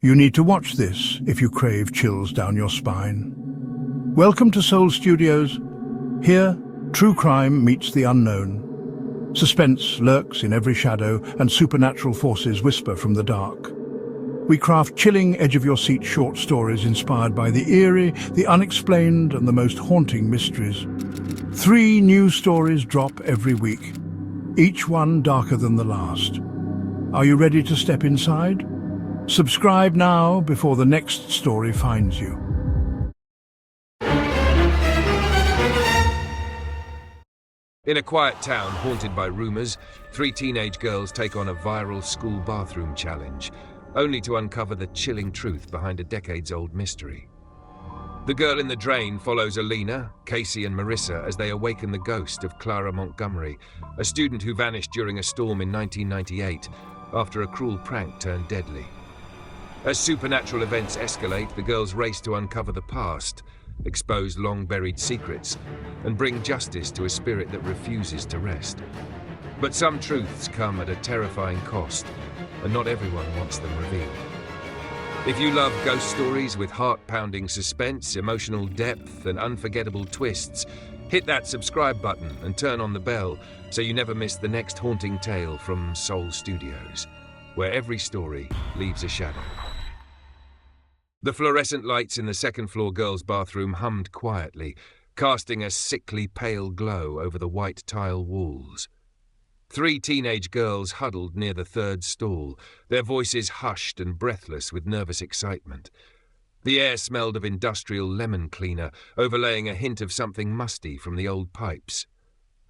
You need to watch this if you crave chills down your spine. Welcome to Soul Studios. Here, true crime meets the unknown. Suspense lurks in every shadow and supernatural forces whisper from the dark. We craft chilling, edge-of-your-seat short stories inspired by the eerie, the unexplained, and the most haunting mysteries. 3 new stories drop every week, each one darker than the last. Are you ready to step inside? Subscribe now before the next story finds you. In a quiet town haunted by rumors, 3 teenage girls take on a viral school bathroom challenge, only to uncover the chilling truth behind a decades-old mystery. The girl in the drain follows Alina, Casey and Marissa as they awaken the ghost of Clara Montgomery, a student who vanished during a storm in 1998 after a cruel prank turned deadly. As supernatural events escalate, the girls race to uncover the past, expose long-buried secrets, and bring justice to a spirit that refuses to rest. But some truths come at a terrifying cost, and not everyone wants them revealed. If you love ghost stories with heart-pounding suspense, emotional depth, and unforgettable twists, hit that subscribe button and turn on the bell so you never miss the next haunting tale from Soul Studios, where every story leaves a shadow. The fluorescent lights in the second-floor girls' bathroom hummed quietly, casting a sickly pale glow over the white tile walls. 3 teenage girls huddled near the third stall, their voices hushed and breathless with nervous excitement. The air smelled of industrial lemon cleaner, overlaying a hint of something musty from the old pipes.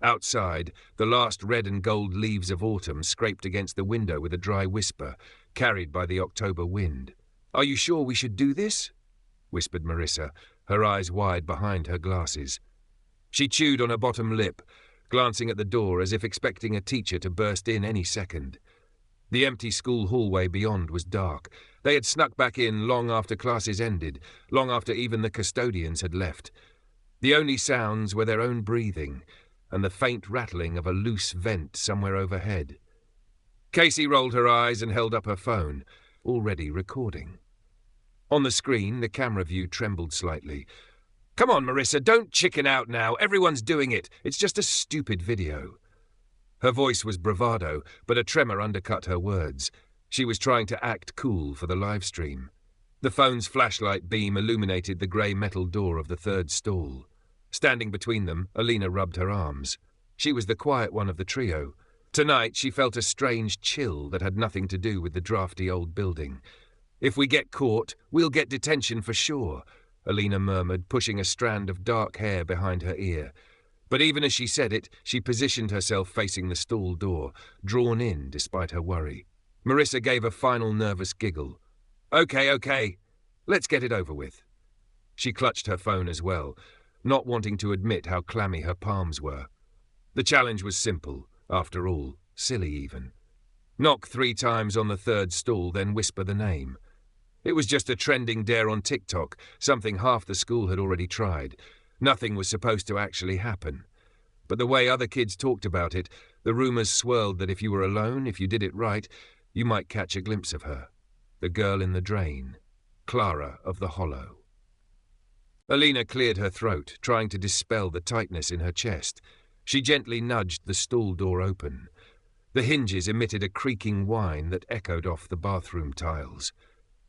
Outside, the last red and gold leaves of autumn scraped against the window with a dry whisper, carried by the October wind. "Are you sure we should do this?" whispered Marissa, her eyes wide behind her glasses. She chewed on her bottom lip, glancing at the door as if expecting a teacher to burst in any second. The empty school hallway beyond was dark. They had snuck back in long after classes ended, long after even the custodians had left. The only sounds were their own breathing and the faint rattling of a loose vent somewhere overhead. Casey rolled her eyes and held up her phone, already recording. On the screen, the camera view trembled slightly. "Come on, Marissa, don't chicken out now. Everyone's doing it. It's just a stupid video." Her voice was bravado, but a tremor undercut her words. She was trying to act cool for the live stream. The phone's flashlight beam illuminated the grey metal door of the third stall. Standing between them, Alina rubbed her arms. She was the quiet one of the trio. Tonight, she felt a strange chill that had nothing to do with the drafty old building. "If we get caught, we'll get detention for sure," Alina murmured, pushing a strand of dark hair behind her ear. But even as she said it, she positioned herself facing the stall door, drawn in despite her worry. Marissa gave a final nervous giggle. Okay, let's get it over with." She clutched her phone as well, not wanting to admit how clammy her palms were. The challenge was simple, after all, silly even. Knock 3 times on the third stall, then whisper the name. It was just a trending dare on TikTok, something half the school had already tried. Nothing was supposed to actually happen. But the way other kids talked about it, the rumors swirled that if you were alone, if you did it right, you might catch a glimpse of her. The girl in the drain. Clara of the Hollow. Alina cleared her throat, trying to dispel the tightness in her chest. She gently nudged the stall door open. The hinges emitted a creaking whine that echoed off the bathroom tiles.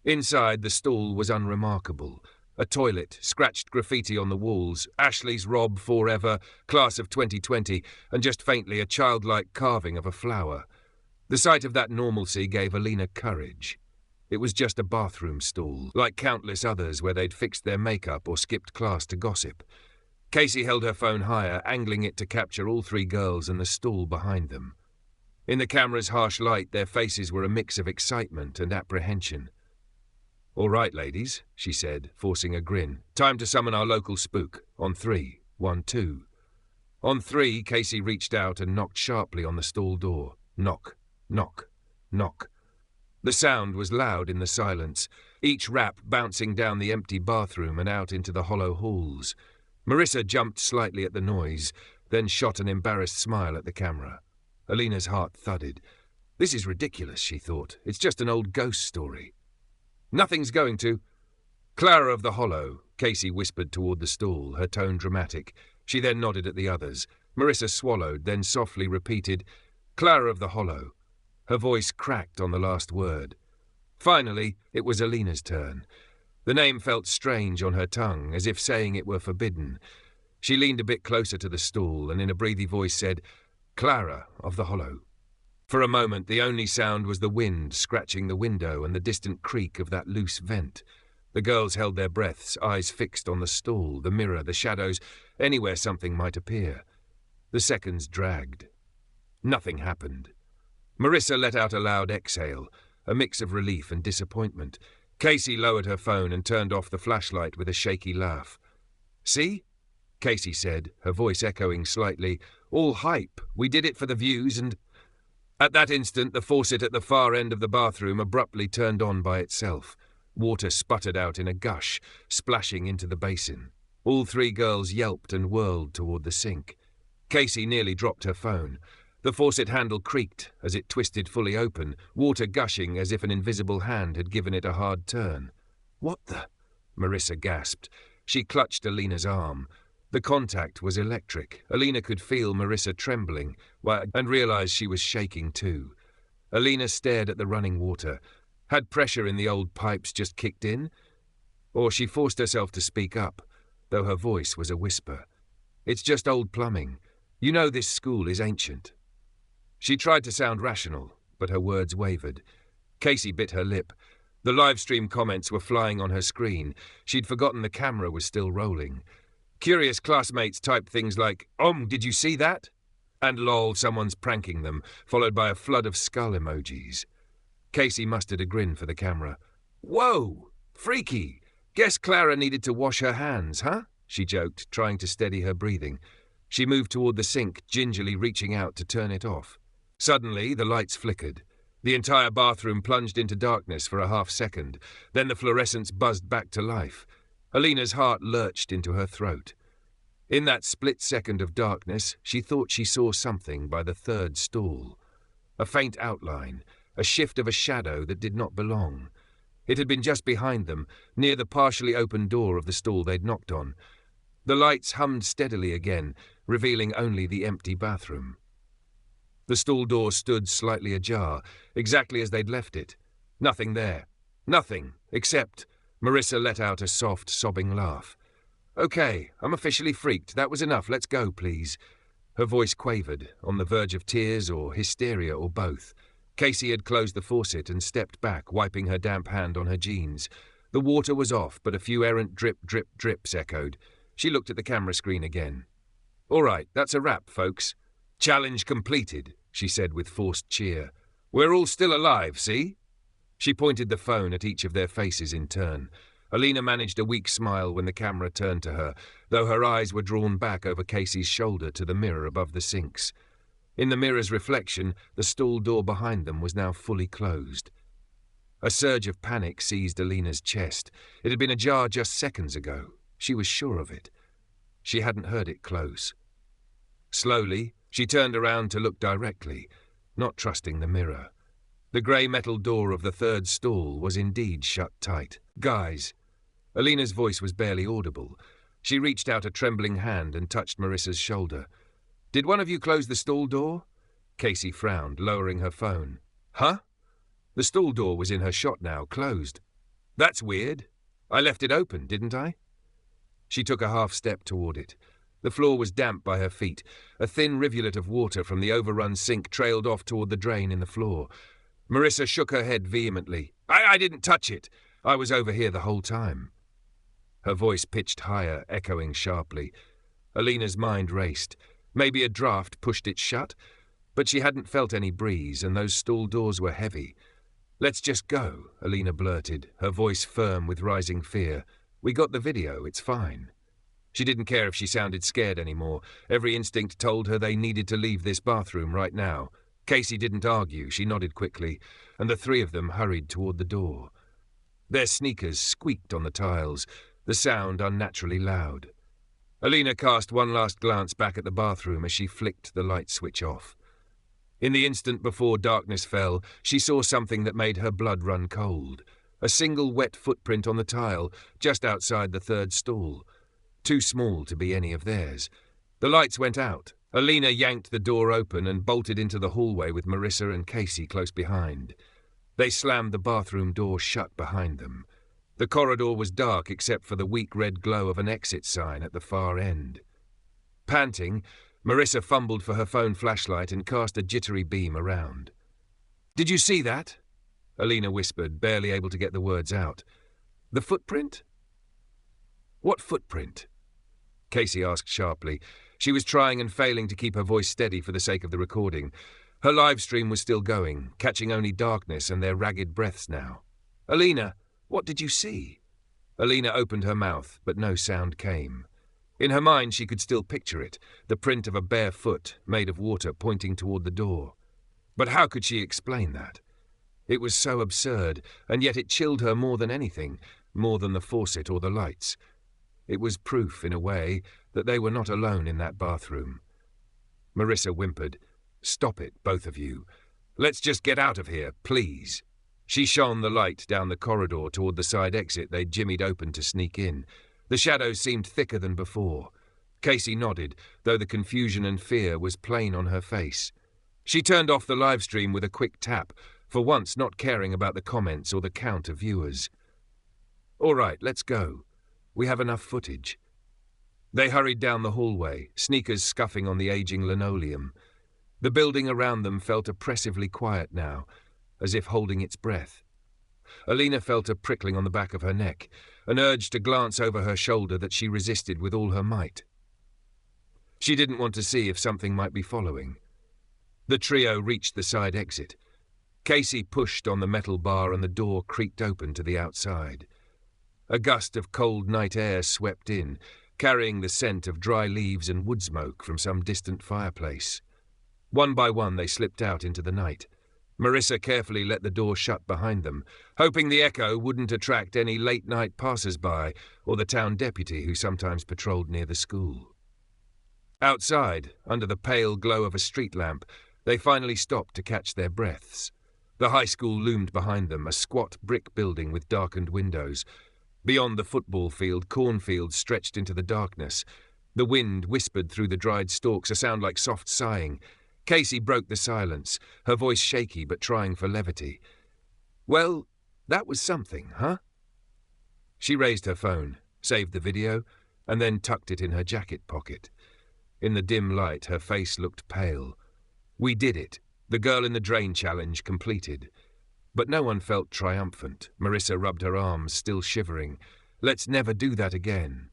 Inside, the stall was unremarkable. A toilet, scratched graffiti on the walls, Ashley's Rob forever, class of 2020, and just faintly a childlike carving of a flower. The sight of that normalcy gave Alina courage. It was just a bathroom stall, like countless others where they'd fixed their makeup or skipped class to gossip. Casey held her phone higher, angling it to capture all 3 girls and the stall behind them. In the camera's harsh light, their faces were a mix of excitement and apprehension. "All right, ladies," she said, forcing a grin. "Time to summon our local spook. On 3. 1, 2. On 3, Casey reached out and knocked sharply on the stall door. Knock, knock, knock. The sound was loud in the silence, each rap bouncing down the empty bathroom and out into the hollow halls. Marissa jumped slightly at the noise, then shot an embarrassed smile at the camera. Alina's heart thudded. This is ridiculous, she thought. It's just an old ghost story. Nothing's going to. Clara of the Hollow, Casey whispered toward the stall, her tone dramatic. She then nodded at the others. Marissa swallowed, then softly repeated, Clara of the Hollow. Her voice cracked on the last word. Finally, it was Alina's turn. The name felt strange on her tongue, as if saying it were forbidden. She leaned a bit closer to the stool and in a breathy voice said, Clara of the Hollow. For a moment, the only sound was the wind scratching the window and the distant creak of that loose vent. The girls held their breaths, eyes fixed on the stall, the mirror, the shadows, anywhere something might appear. The seconds dragged. Nothing happened. Marissa let out a loud exhale, a mix of relief and disappointment. Casey lowered her phone and turned off the flashlight with a shaky laugh. See? Casey said, her voice echoing slightly. All hype. We did it for the views and... At that instant, the faucet at the far end of the bathroom abruptly turned on by itself. Water sputtered out in a gush, splashing into the basin. All three girls yelped and whirled toward the sink. Casey nearly dropped her phone. The faucet handle creaked as it twisted fully open, water gushing as if an invisible hand had given it a hard turn. What the... Marissa gasped. She clutched Alina's arm. The contact was electric. Alina could feel Marissa trembling and realized she was shaking too. Alina stared at the running water. Had pressure in the old pipes just kicked in? Or she forced herself to speak up, though her voice was a whisper. It's just old plumbing. You know this school is ancient. She tried to sound rational, but her words wavered. Casey bit her lip. The live stream comments were flying on her screen. She'd forgotten the camera was still rolling. Curious classmates typed things like, did you see that? And lol, someone's pranking them, followed by a flood of skull emojis. Casey mustered a grin for the camera. Whoa! Freaky! Guess Clara needed to wash her hands, huh? She joked, trying to steady her breathing. She moved toward the sink, gingerly reaching out to turn it off. Suddenly, the lights flickered. The entire bathroom plunged into darkness for a half-second. Then the fluorescence buzzed back to life. Alina's heart lurched into her throat. In that split second of darkness, she thought she saw something by the third stall. A faint outline, a shift of a shadow that did not belong. It had been just behind them, near the partially open door of the stall they'd knocked on. The lights hummed steadily again, revealing only the empty bathroom. The stall door stood slightly ajar, exactly as they'd left it. Nothing there. Nothing, except... Marissa let out a soft, sobbing laugh. Okay, I'm officially freaked. That was enough. Let's go, please. Her voice quavered, on the verge of tears or hysteria or both. Casey had closed the faucet and stepped back, wiping her damp hand on her jeans. The water was off, but a few errant drip, drip, drips echoed. She looked at the camera screen again. All right, that's a wrap, folks. Challenge completed, she said with forced cheer. We're all still alive, see? She pointed the phone at each of their faces in turn. Alina managed a weak smile when the camera turned to her, though her eyes were drawn back over Casey's shoulder to the mirror above the sinks. In the mirror's reflection, the stall door behind them was now fully closed. A surge of panic seized Alina's chest. It had been ajar just seconds ago. She was sure of it. She hadn't heard it close. Slowly, she turned around to look directly, not trusting the mirror. The grey metal door of the third stall was indeed shut tight. Guys. Alina's voice was barely audible. She reached out a trembling hand and touched Marissa's shoulder. Did one of you close the stall door? Casey frowned, lowering her phone. Huh? The stall door was in her shot now, closed. That's weird. I left it open, didn't I? She took a half step toward it. The floor was damp by her feet. A thin rivulet of water from the overrun sink trailed off toward the drain in the floor. Marissa shook her head vehemently. I didn't touch it. I was over here the whole time. Her voice pitched higher, echoing sharply. Alina's mind raced. Maybe a draft pushed it shut, but she hadn't felt any breeze, and those stall doors were heavy. Let's just go, Alina blurted, her voice firm with rising fear. We got the video, it's fine. She didn't care if she sounded scared anymore. Every instinct told her they needed to leave this bathroom right now. Casey didn't argue, she nodded quickly, and the three of them hurried toward the door. Their sneakers squeaked on the tiles, the sound unnaturally loud. Alina cast one last glance back at the bathroom as she flicked the light switch off. In the instant before darkness fell, she saw something that made her blood run cold. A single wet footprint on the tile, just outside the third stall. Too small to be any of theirs. The lights went out. Alina yanked the door open and bolted into the hallway with Marissa and Casey close behind. They slammed the bathroom door shut behind them. The corridor was dark except for the weak red glow of an exit sign at the far end. Panting, Marissa fumbled for her phone flashlight and cast a jittery beam around. "Did you see that?" Alina whispered, barely able to get the words out. "The footprint?" "What footprint?" Casey asked sharply. She was trying and failing to keep her voice steady for the sake of the recording. Her live stream was still going, catching only darkness and their ragged breaths now. "Alina, what did you see?" Alina opened her mouth, but no sound came. In her mind she could still picture it, the print of a bare foot, made of water, pointing toward the door. But how could she explain that? It was so absurd, and yet it chilled her more than anything, more than the faucet or the lights. It was proof, in a way, that they were not alone in that bathroom. Marissa whimpered, "Stop it, both of you. Let's just get out of here, please." She shone the light down the corridor toward the side exit they'd jimmied open to sneak in. The shadows seemed thicker than before. Casey nodded, though the confusion and fear was plain on her face. She turned off the live stream with a quick tap, for once not caring about the comments or the count of viewers. "All right, let's go. We have enough footage." They hurried down the hallway, sneakers scuffing on the aging linoleum. The building around them felt oppressively quiet now, as if holding its breath. Alina felt a prickling on the back of her neck, an urge to glance over her shoulder that she resisted with all her might. She didn't want to see if something might be following. The trio reached the side exit. Casey pushed on the metal bar and the door creaked open to the outside. A gust of cold night air swept in, carrying the scent of dry leaves and wood smoke from some distant fireplace. One by one they slipped out into the night. Marissa carefully let the door shut behind them, hoping the echo wouldn't attract any late-night passers-by or the town deputy who sometimes patrolled near the school. Outside, under the pale glow of a street lamp, they finally stopped to catch their breaths. The high school loomed behind them, a squat brick building with darkened windows. Beyond the football field, cornfields stretched into the darkness. The wind whispered through the dried stalks, a sound like soft sighing. Casey broke the silence, her voice shaky but trying for levity. "Well, that was something, huh?" She raised her phone, saved the video, and then tucked it in her jacket pocket. In the dim light, her face looked pale. "We did it. The girl in the drain challenge completed." But no one felt triumphant. Marissa rubbed her arms, still shivering. "Let's never do that again."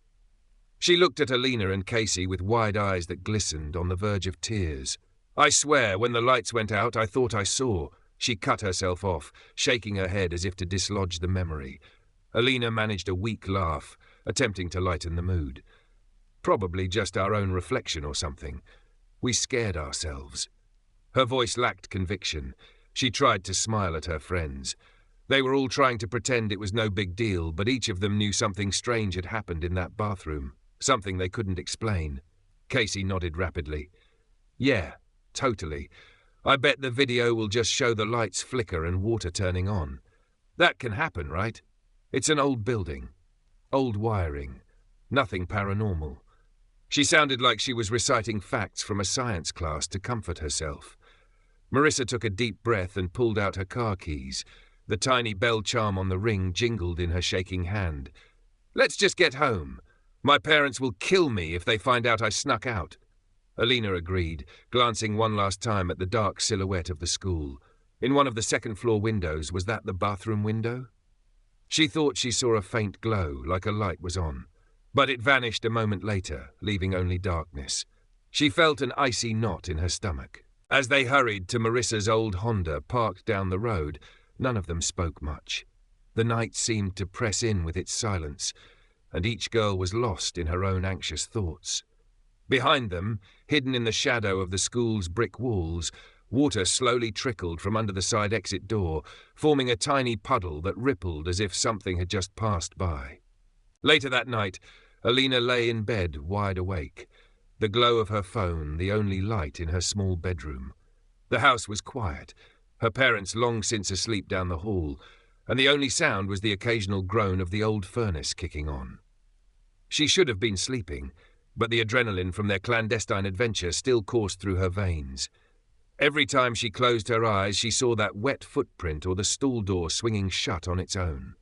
She looked at Alina and Casey with wide eyes that glistened, on the verge of tears. "I swear, when the lights went out, I thought I saw." She cut herself off, shaking her head as if to dislodge the memory. Alina managed a weak laugh, attempting to lighten the mood. "Probably just our own reflection or something. We scared ourselves." Her voice lacked conviction. She tried to smile at her friends. They were all trying to pretend it was no big deal, but each of them knew something strange had happened in that bathroom, something they couldn't explain. Casey nodded rapidly. "Yeah, totally. I bet the video will just show the lights flicker and water turning on. That can happen, right? It's an old building. Old wiring. Nothing paranormal." She sounded like she was reciting facts from a science class to comfort herself. Marissa took a deep breath and pulled out her car keys. The tiny bell charm on the ring jingled in her shaking hand. "Let's just get home. My parents will kill me if they find out I snuck out." Alina agreed, glancing one last time at the dark silhouette of the school. In one of the second-floor windows, was that the bathroom window? She thought she saw a faint glow, like a light was on. But it vanished a moment later, leaving only darkness. She felt an icy knot in her stomach. As they hurried to Marissa's old Honda parked down the road, none of them spoke much. The night seemed to press in with its silence, and each girl was lost in her own anxious thoughts. Behind them, hidden in the shadow of the school's brick walls, water slowly trickled from under the side exit door, forming a tiny puddle that rippled as if something had just passed by. Later that night, Alina lay in bed, wide awake. The glow of her phone, the only light in her small bedroom. The house was quiet, her parents long since asleep down the hall, and the only sound was the occasional groan of the old furnace kicking on. She should have been sleeping, but the adrenaline from their clandestine adventure still coursed through her veins. Every time she closed her eyes, she saw that wet footprint or the stall door swinging shut on its own.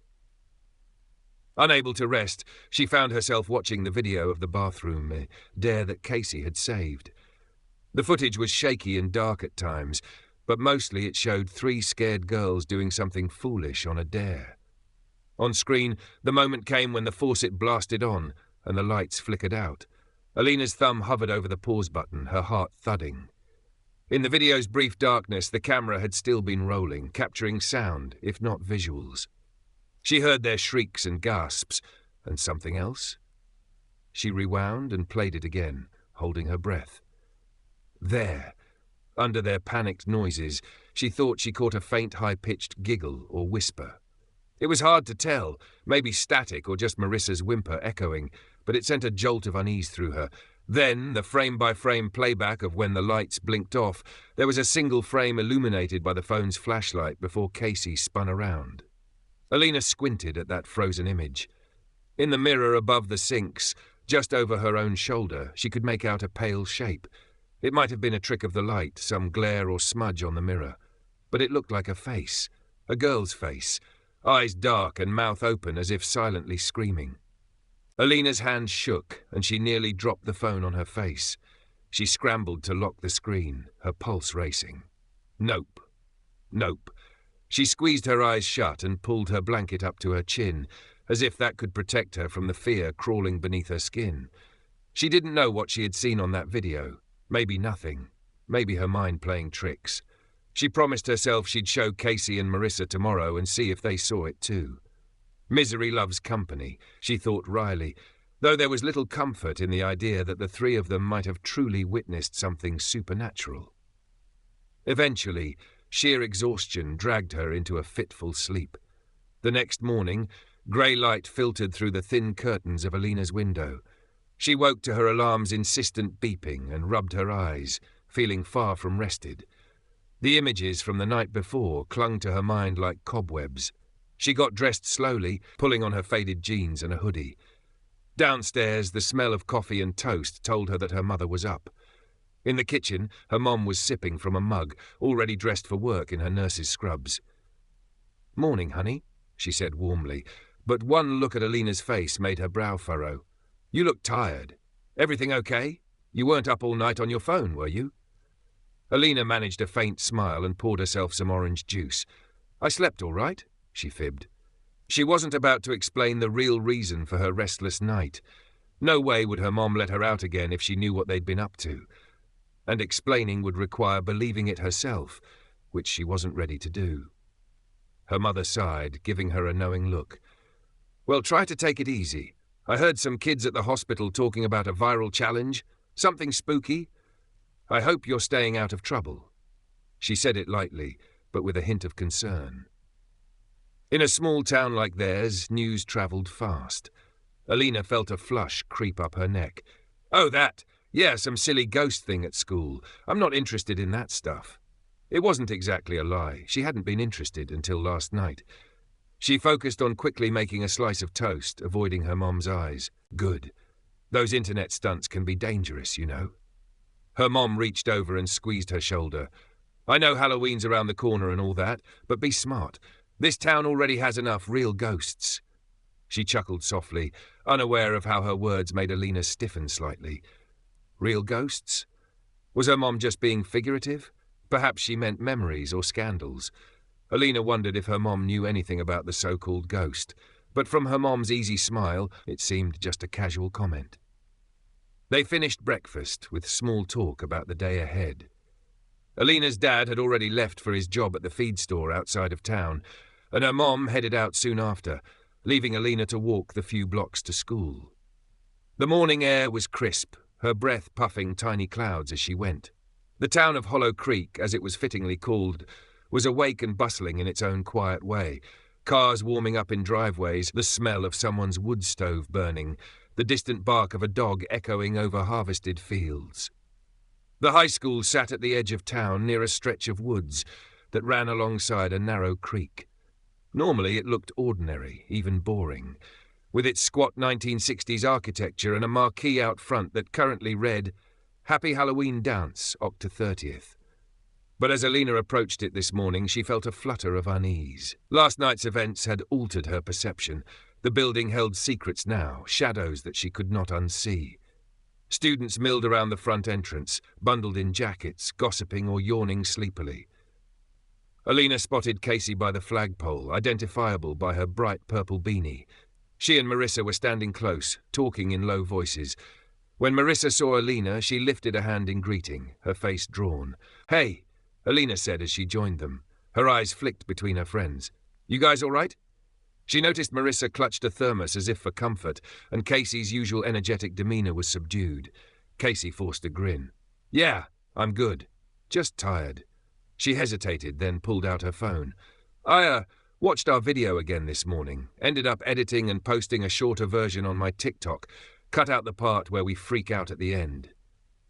Unable to rest, she found herself watching the video of the bathroom dare that Casey had saved. The footage was shaky and dark at times, but mostly it showed 3 scared girls doing something foolish on a dare. On screen, the moment came when the faucet blasted on and the lights flickered out. Alina's thumb hovered over the pause button, her heart thudding. In the video's brief darkness, the camera had still been rolling, capturing sound, if not visuals. She heard their shrieks and gasps, and something else. She rewound and played it again, holding her breath. There, under their panicked noises, she thought she caught a faint high-pitched giggle or whisper. It was hard to tell, maybe static or just Marissa's whimper echoing, but it sent a jolt of unease through her. Then, the frame-by-frame playback of when the lights blinked off, there was a single frame illuminated by the phone's flashlight before Casey spun around. Alina squinted at that frozen image. In the mirror above the sinks, just over her own shoulder, she could make out a pale shape. It might have been a trick of the light, some glare or smudge on the mirror. But it looked like a face, a girl's face, eyes dark and mouth open as if silently screaming. Alina's hand shook, and she nearly dropped the phone on her face. She scrambled to lock the screen, her pulse racing. Nope. Nope. She squeezed her eyes shut and pulled her blanket up to her chin, as if that could protect her from the fear crawling beneath her skin. She didn't know what she had seen on that video. Maybe nothing. Maybe her mind playing tricks. She promised herself she'd show Casey and Marissa tomorrow and see if they saw it too. Misery loves company, she thought wryly, though there was little comfort in the idea that the 3 of them might have truly witnessed something supernatural. Eventually, sheer exhaustion dragged her into a fitful sleep. The next morning, grey light filtered through the thin curtains of Alina's window. She woke to her alarm's insistent beeping and rubbed her eyes, feeling far from rested. The images from the night before clung to her mind like cobwebs. She got dressed slowly, pulling on her faded jeans and a hoodie. Downstairs, the smell of coffee and toast told her that her mother was up. In the kitchen, her mom was sipping from a mug, already dressed for work in her nurse's scrubs. "Morning, honey," she said warmly, but one look at Alina's face made her brow furrow. "You look tired. Everything okay? You weren't up all night on your phone, were you?" Alina managed a faint smile and poured herself some orange juice. "I slept all right," she fibbed. She wasn't about to explain the real reason for her restless night. No way would her mom let her out again if she knew what they'd been up to. And explaining would require believing it herself, which she wasn't ready to do. Her mother sighed, giving her a knowing look. "Well, try to take it easy. I heard some kids at the hospital talking about a viral challenge. Something spooky. I hope you're staying out of trouble." She said it lightly, but with a hint of concern. In a small town like theirs, news travelled fast. Alina felt a flush creep up her neck. "Oh, that! Yeah, some silly ghost thing at school. I'm not interested in that stuff." It wasn't exactly a lie. She hadn't been interested until last night. She focused on quickly making a slice of toast, avoiding her mom's eyes. Good. Those internet stunts can be dangerous, you know. Her mom reached over and squeezed her shoulder. "I know Halloween's around the corner and all that, but be smart. This town already has enough real ghosts." She chuckled softly, unaware of how her words made Alina stiffen slightly. Real ghosts? Was her mom just being figurative? Perhaps she meant memories or scandals. Alina wondered if her mom knew anything about the so-called ghost, but from her mom's easy smile, it seemed just a casual comment. They finished breakfast with small talk about the day ahead. Alina's dad had already left for his job at the feed store outside of town, and her mom headed out soon after, leaving Alina to walk the few blocks to school. The morning air was crisp, her breath puffing tiny clouds as she went. The town of Hollow Creek, as it was fittingly called, was awake and bustling in its own quiet way. Cars warming up in driveways, the smell of someone's wood stove burning, the distant bark of a dog echoing over harvested fields. The high school sat at the edge of town near a stretch of woods that ran alongside a narrow creek. Normally it looked ordinary, even boring, with its squat 1960s architecture and a marquee out front that currently read, "Happy Halloween Dance, Octa 30th. But as Alina approached it this morning, she felt a flutter of unease. Last night's events had altered her perception. The building held secrets now, shadows that she could not unsee. Students milled around the front entrance, bundled in jackets, gossiping or yawning sleepily. Alina spotted Casey by the flagpole, identifiable by her bright purple beanie. She and Marissa were standing close, talking in low voices. When Marissa saw Alina, she lifted a hand in greeting, her face drawn. "Hey," Alina said as she joined them. Her eyes flicked between her friends. "You guys all right?" She noticed Marissa clutched a thermos as if for comfort, and Casey's usual energetic demeanor was subdued. Casey forced a grin. "Yeah, I'm good. Just tired." She hesitated, then pulled out her phone. I watched our video again this morning. Ended up editing and posting a shorter version on my TikTok. Cut out the part where we freak out at the end."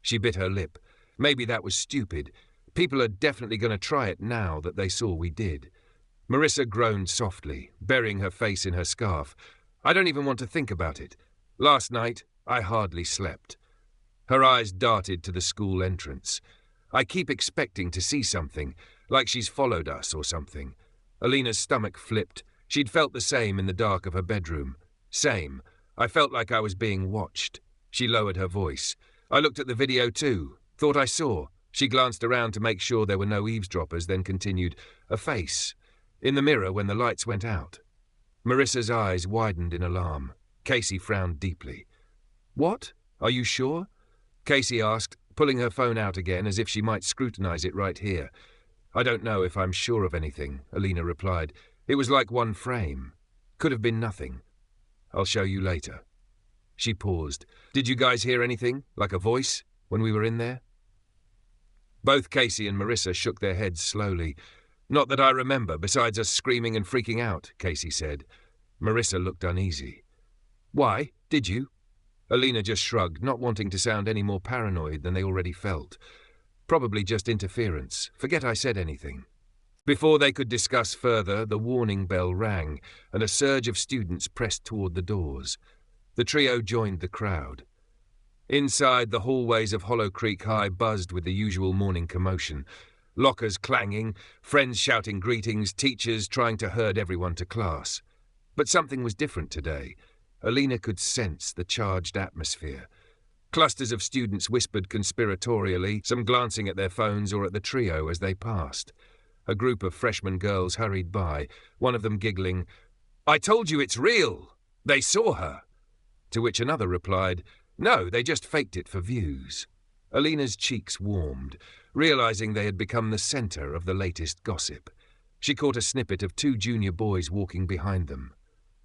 She bit her lip. Maybe that was stupid. People are definitely going to try it now that they saw we did. Marissa groaned softly, burying her face in her scarf. "I don't even want to think about it. Last night, I hardly slept." Her eyes darted to the school entrance. "I keep expecting to see something, like she's followed us or something." Alina's stomach flipped. She'd felt the same in the dark of her bedroom. Same. I felt like I was being watched. She lowered her voice. "I looked at the video too. Thought I saw." She glanced around to make sure there were no eavesdroppers, then continued, "A face. In the mirror when the lights went out." Marissa's eyes widened in alarm. Casey frowned deeply. "What? Are you sure?" Casey asked, pulling her phone out again as if she might scrutinize it right here. "I don't know if I'm sure of anything," Alina replied. "It was like one frame. Could have been nothing. I'll show you later." She paused. "Did you guys hear anything, like a voice, when we were in there?" Both Casey and Marissa shook their heads slowly. "Not that I remember, besides us screaming and freaking out," Casey said. Marissa looked uneasy. "Why? Did you?" Alina just shrugged, not wanting to sound any more paranoid than they already felt. "Probably just interference. Forget I said anything." Before they could discuss further, the warning bell rang, and a surge of students pressed toward the doors. The trio joined the crowd. Inside, the hallways of Hollow Creek High buzzed with the usual morning commotion. Lockers clanging, friends shouting greetings, teachers trying to herd everyone to class. But something was different today. Alina could sense the charged atmosphere. Clusters of students whispered conspiratorially, some glancing at their phones or at the trio as they passed. A group of freshman girls hurried by, one of them giggling, "I told you it's real! They saw her!" To which another replied, "No, they just faked it for views." Alina's cheeks warmed, realizing they had become the center of the latest gossip. She caught a snippet of two junior boys walking behind them.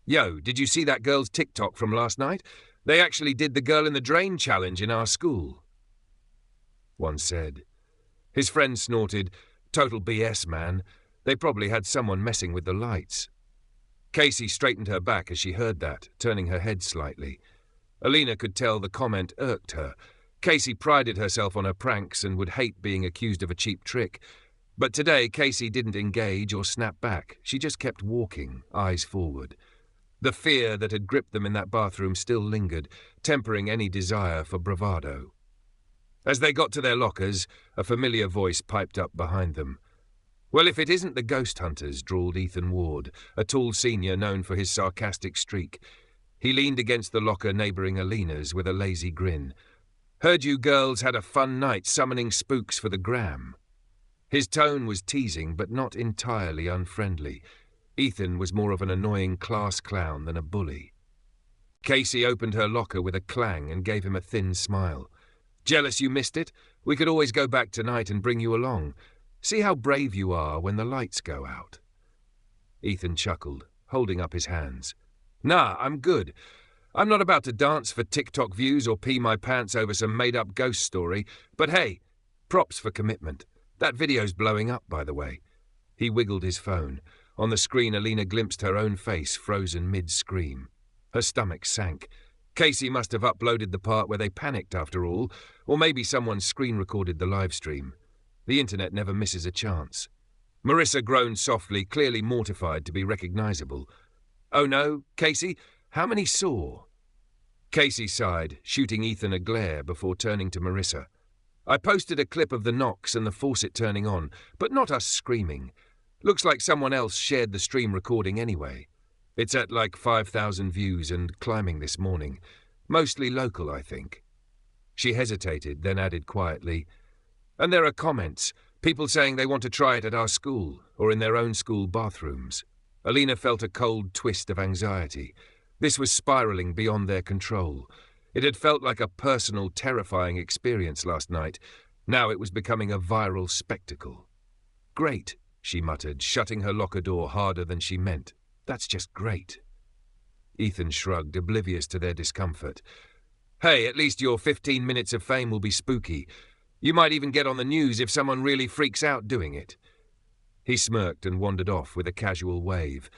"Yo, did you see that girl's TikTok from last night? They actually did the Girl in the Drain challenge in our school," one said. His friend snorted, "Total BS, man. They probably had someone messing with the lights." Casey straightened her back as she heard that, turning her head slightly. Alina could tell the comment irked her. Casey prided herself on her pranks and would hate being accused of a cheap trick. But today Casey didn't engage or snap back. She just kept walking, eyes forward. The fear that had gripped them in that bathroom still lingered, tempering any desire for bravado. As they got to their lockers, a familiar voice piped up behind them. "Well, if it isn't the ghost hunters," drawled Ethan Ward, a tall senior known for his sarcastic streak. He leaned against the locker neighboring Alina's with a lazy grin. "Heard you girls had a fun night summoning spooks for the gram." His tone was teasing, but not entirely unfriendly. Ethan was more of an annoying class clown than a bully. Casey opened her locker with a clang and gave him a thin smile. "Jealous you missed it? We could always go back tonight and bring you along. See how brave you are when the lights go out." Ethan chuckled, holding up his hands. "Nah, I'm good. I'm not about to dance for TikTok views or pee my pants over some made-up ghost story, but hey, props for commitment. That video's blowing up, by the way." He wiggled his phone. On the screen, Alina glimpsed her own face, frozen mid-scream. Her stomach sank. Casey must have uploaded the part where they panicked after all, or maybe someone screen-recorded the live stream. The internet never misses a chance. Marissa groaned softly, clearly mortified to be recognizable. "Oh no, Casey? How many saw?" Casey sighed, shooting Ethan a glare before turning to Marissa. "I posted a clip of the knocks and the faucet turning on, but not us screaming. Looks like someone else shared the stream recording anyway. It's at like 5,000 views and climbing this morning. Mostly local, I think." She hesitated, then added quietly, "And there are comments, people saying they want to try it at our school or in their own school bathrooms." Alina felt a cold twist of anxiety. This was spiraling beyond their control. It had felt like a personal, terrifying experience last night. Now it was becoming a viral spectacle. "Great," she muttered, shutting her locker door harder than she meant. "That's just great." Ethan shrugged, oblivious to their discomfort. "Hey, at least your 15 minutes of fame will be spooky. You might even get on the news if someone really freaks out doing it." He smirked and wandered off with a casual wave.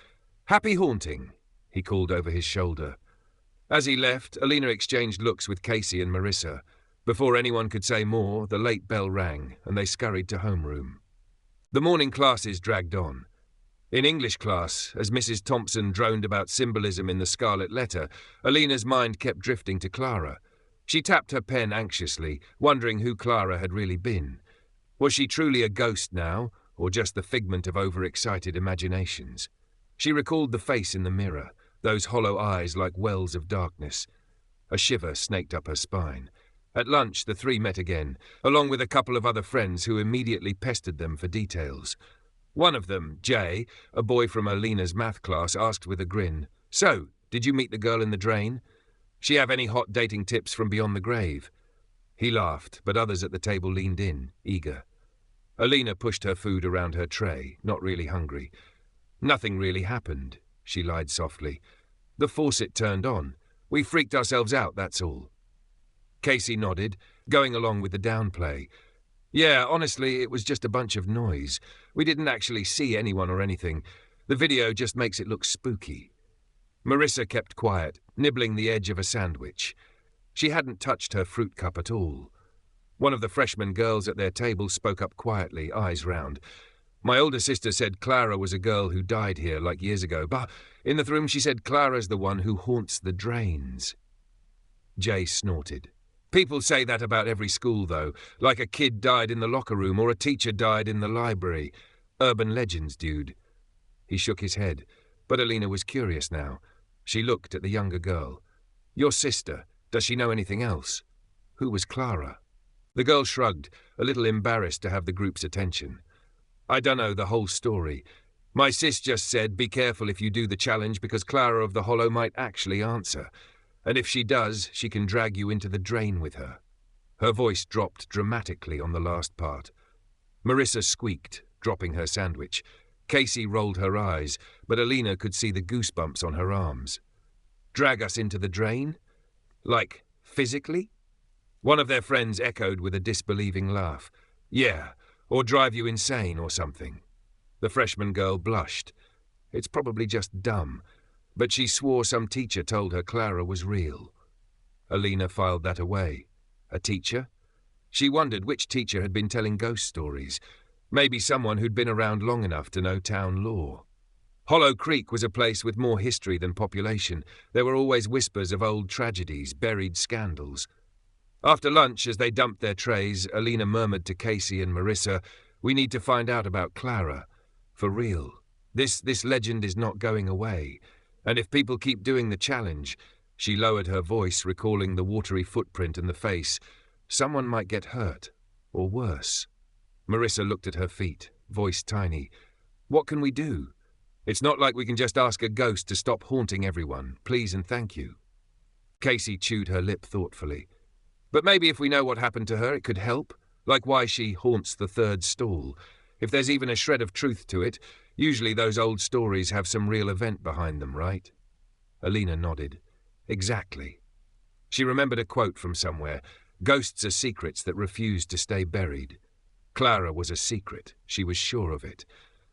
"Happy haunting," he called over his shoulder. As he left, Alina exchanged looks with Casey and Marissa. Before anyone could say more, the late bell rang, and they scurried to homeroom. The morning classes dragged on. In English class, as Mrs. Thompson droned about symbolism in the scarlet letter, Alina's mind kept drifting to Clara. She tapped her pen anxiously, wondering who Clara had really been. Was she truly a ghost now, or just the figment of overexcited imaginations? She recalled the face in the mirror, those hollow eyes like wells of darkness. A shiver snaked up her spine. At lunch, the three met again, along with a couple of other friends who immediately pestered them for details. One of them, Jay, a boy from Alina's math class, asked with a grin, "So, did you meet the girl in the drain? She have any hot dating tips from beyond the grave?" He laughed, but others at the table leaned in, eager. Alina pushed her food around her tray, not really hungry. "Nothing really happened," she lied softly. "The faucet turned on. We freaked ourselves out, that's all." Casey nodded, going along with the downplay. "Yeah, honestly, it was just a bunch of noise. We didn't actually see anyone or anything. The video just makes it look spooky." Marissa kept quiet, nibbling the edge of a sandwich. She hadn't touched her fruit cup at all. One of the freshman girls at their table spoke up quietly, eyes round. "My older sister said Clara was a girl who died here like years ago, but in the room she said Clara's the one who haunts the drains." Jay snorted. "People say that about every school, though, like a kid died in the locker room or a teacher died in the library. Urban legends, dude." He shook his head, but Alina was curious now. She looked at the younger girl. "Your sister, does she know anything else? Who was Clara?" The girl shrugged, a little embarrassed to have the group's attention. "I dunno the whole story. My sis just said be careful if you do the challenge because Clara of the Hollow might actually answer. And if she does, she can drag you into the drain with her." Her voice dropped dramatically on the last part. Marissa squeaked, dropping her sandwich. Casey rolled her eyes, but Alina could see the goosebumps on her arms. "Drag us into the drain? Like, physically?" One of their friends echoed with a disbelieving laugh. "Yeah, or drive you insane or something." The freshman girl blushed. It's probably just dumb, but she swore some teacher told her Clara was real. Alina filed that away. A teacher? She wondered which teacher had been telling ghost stories. Maybe someone who'd been around long enough to know town lore. Hollow Creek was a place with more history than population. There were always whispers of old tragedies, buried scandals. After lunch, as they dumped their trays, Alina murmured to Casey and Marissa, "We need to find out about Clara. For real. This legend is not going away. And if people keep doing the challenge," she lowered her voice, recalling the watery footprint and the face, "someone might get hurt. Or worse." Marissa looked at her feet, voice tiny. "What can we do? It's not like we can just ask a ghost to stop haunting everyone. Please and thank you." Casey chewed her lip thoughtfully. "But maybe if we know what happened to her, it could help. Like why she haunts the third stall. If there's even a shred of truth to it, usually those old stories have some real event behind them, right?" Alina nodded. "Exactly." She remembered a quote from somewhere. "Ghosts are secrets that refuse to stay buried." Clara was a secret. She was sure of it.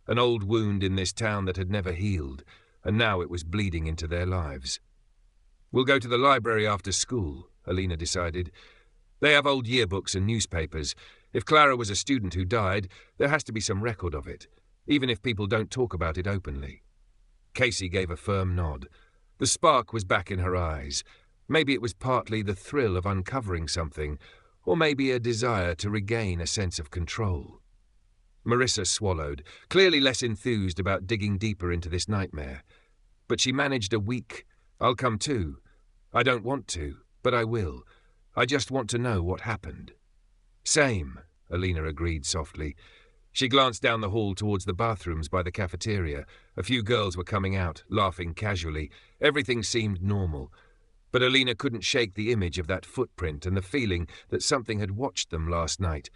An old wound in this town that had never healed, and now it was bleeding into their lives. "We'll go to the library after school," Alina decided. "They have old yearbooks and newspapers. If Clara was a student who died, there has to be some record of it. even if people don't talk about it openly. Casey gave a firm nod. The spark was back in her eyes. Maybe it was partly the thrill of uncovering something, or maybe a desire to regain a sense of control. Marissa swallowed, clearly less enthused about digging deeper into this nightmare. But she managed a weak, "I'll come too. I don't want to, but I will. I just want to know what happened." "Same," Alina agreed softly. She glanced down the hall towards the bathrooms by the cafeteria. A few girls were coming out, laughing casually. Everything seemed normal. But Alina couldn't shake the image of that footprint and the feeling that something had watched them last night.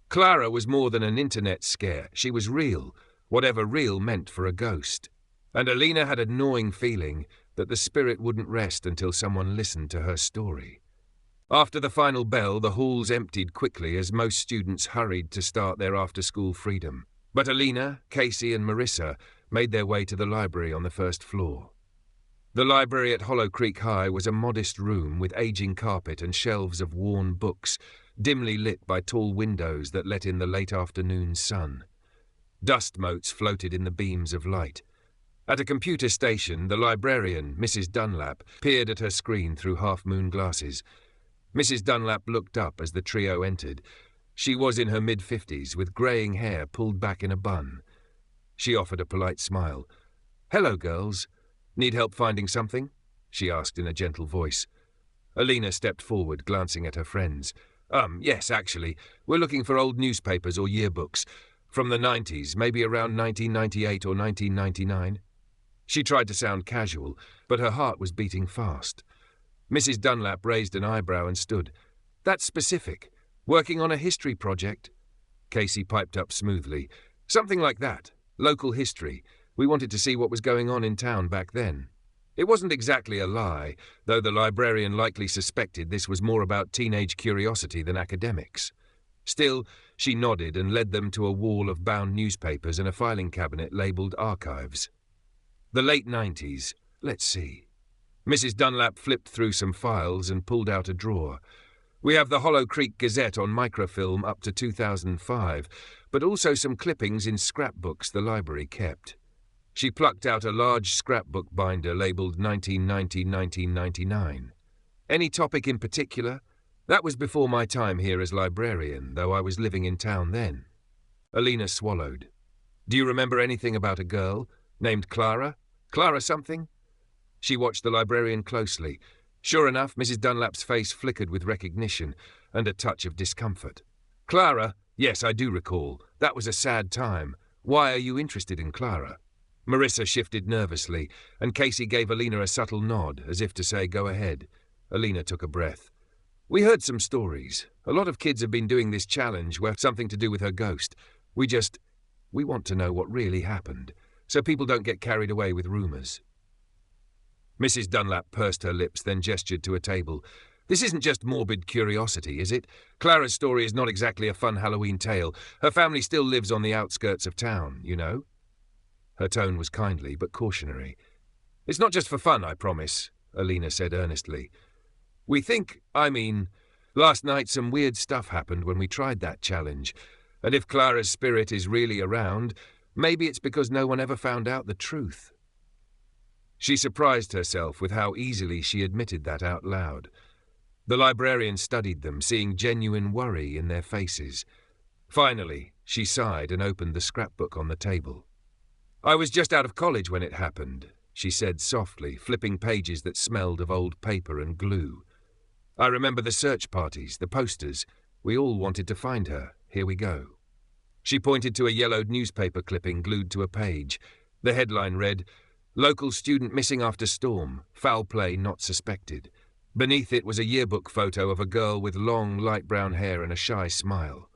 Clara was more than an internet scare. She was real, whatever real meant for a ghost. And Alina had a gnawing feeling that the spirit wouldn't rest until someone listened to her story. After the final bell, the halls emptied quickly as most students hurried to start their after-school freedom. But Alina, Casey and Marissa made their way to the library on the first floor. The library at Hollow Creek High was a modest room with aging carpet and shelves of worn books, dimly lit by tall windows that let in the late afternoon sun. Dust motes floated in the beams of light. At a computer station, the librarian, Mrs. Dunlap, peered at her screen through half-moon glasses. Mrs. Dunlap looked up as the trio entered. She was in her mid-50s, with greying hair pulled back in a bun. She offered a polite smile. "Hello, girls. Need help finding something?" she asked in a gentle voice. Alina stepped forward, glancing at her friends. Yes, actually. We're looking for old newspapers or yearbooks. From the 90s, maybe around 1998 or 1999. She tried to sound casual, but her heart was beating fast. Mrs. Dunlap raised an eyebrow and stood. "That's specific. Working on a history project?" Casey piped up smoothly. "Something like that. Local history. We wanted to see what was going on in town back then." It wasn't exactly a lie, though the librarian likely suspected this was more about teenage curiosity than academics. Still, she nodded and led them to a wall of bound newspapers and a filing cabinet labelled Archives. The late 90s. Let's see. Mrs. Dunlap flipped through some files and pulled out a drawer. "We have the Hollow Creek Gazette on microfilm up to 2005, but also some clippings in scrapbooks the library kept." She plucked out a large scrapbook binder labelled 1990-1999. "Any topic in particular?" "That was before my time here as librarian, though I was living in town then." Alina swallowed. "Do you remember anything about a girl? Named Clara? Clara something?" She watched the librarian closely. Sure enough, Mrs. Dunlap's face flickered with recognition and a touch of discomfort. "Clara? Yes, I do recall. That was a sad time. Why are you interested in Clara?" Marissa shifted nervously, and Casey gave Alina a subtle nod, as if to say, "Go ahead." Alina took a breath. "We heard some stories. A lot of kids have been doing this challenge where something to do with her ghost. We want to know what really happened, so people don't get carried away with rumors." Mrs. Dunlap pursed her lips, then gestured to a table. "This isn't just morbid curiosity, is it? Clara's story is not exactly a fun Halloween tale. Her family still lives on the outskirts of town, you know?" Her tone was kindly, but cautionary. "It's not just for fun, I promise," Alina said earnestly. Last night some weird stuff happened when we tried that challenge, and if Clara's spirit is really around, maybe it's because no one ever found out the truth." She surprised herself with how easily she admitted that out loud. The librarian studied them, seeing genuine worry in their faces. Finally, she sighed and opened the scrapbook on the table. "I was just out of college when it happened," she said softly, flipping pages that smelled of old paper and glue. "I remember the search parties, the posters. We all wanted to find her. Here we go." She pointed to a yellowed newspaper clipping glued to a page. The headline read, "Local student missing after storm. Foul play not suspected." Beneath it was a yearbook photo of a girl with long, light brown hair and a shy smile.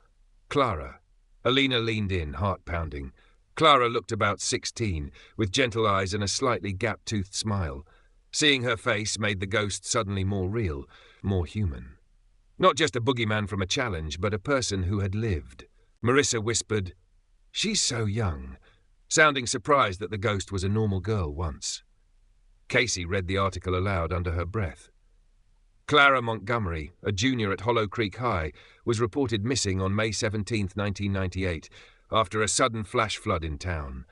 Clara. Alina leaned in, heart pounding. Clara looked about 16, with gentle eyes and a slightly gap-toothed smile. Seeing her face made the ghost suddenly more real, more human. Not just a boogeyman from a challenge, but a person who had lived. Marissa whispered, "She's so young," sounding surprised that the ghost was a normal girl once. Casey read the article aloud under her breath. Clara Montgomery, a junior at Hollow Creek High, was reported missing on May 17, 1998. after a sudden flash flood in town.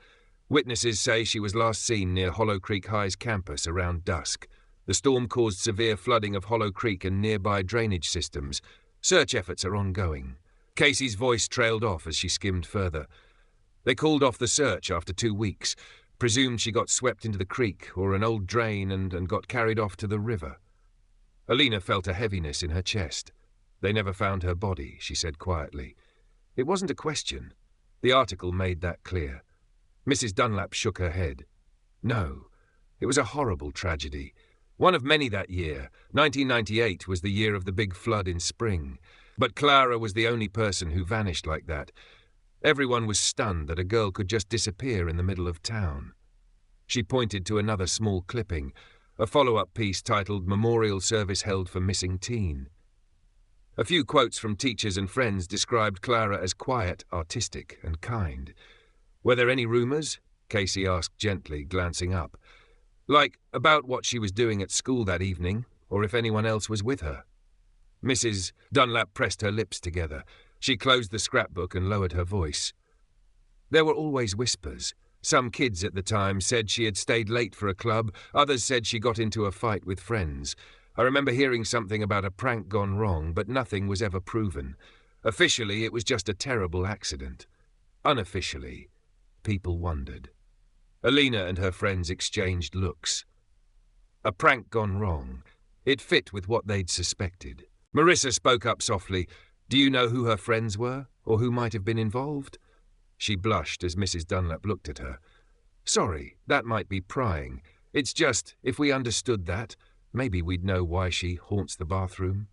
Witnesses say she was last seen near Hollow Creek High's campus around dusk. The storm caused severe flooding of Hollow Creek and nearby drainage systems. Search efforts are ongoing. Casey's voice trailed off as she skimmed further. They called off the search after 2 weeks, presumed she got swept into the creek or an old drain and got carried off to the river. Alina felt a heaviness in her chest. They never found her body, she said quietly. It wasn't a question. The article made that clear. Mrs. Dunlap shook her head. No, it was a horrible tragedy. One of many that year. 1998 was the year of the big flood in spring. But Clara was the only person who vanished like that. Everyone was stunned that a girl could just disappear in the middle of town. She pointed to another small clipping, a follow-up piece titled Memorial Service Held for Missing Teen. A few quotes from teachers and friends described Clara as quiet, artistic, and kind. Were there any rumours? Casey asked gently, glancing up. Like, about what she was doing at school that evening, or if anyone else was with her. Mrs. Dunlap pressed her lips together. She closed the scrapbook and lowered her voice. There were always whispers. Some kids at the time said she had stayed late for a club, others said she got into a fight with friends. I remember hearing something about a prank gone wrong, but nothing was ever proven. Officially, it was just a terrible accident. Unofficially, people wondered. Alina and her friends exchanged looks. A prank gone wrong. It fit with what they'd suspected. Marissa spoke up softly. Do you know who her friends were, or who might have been involved? She blushed as Mrs. Dunlap looked at her. Sorry, that might be prying. It's just, if we understood that, maybe we'd know why she haunts the bathroom.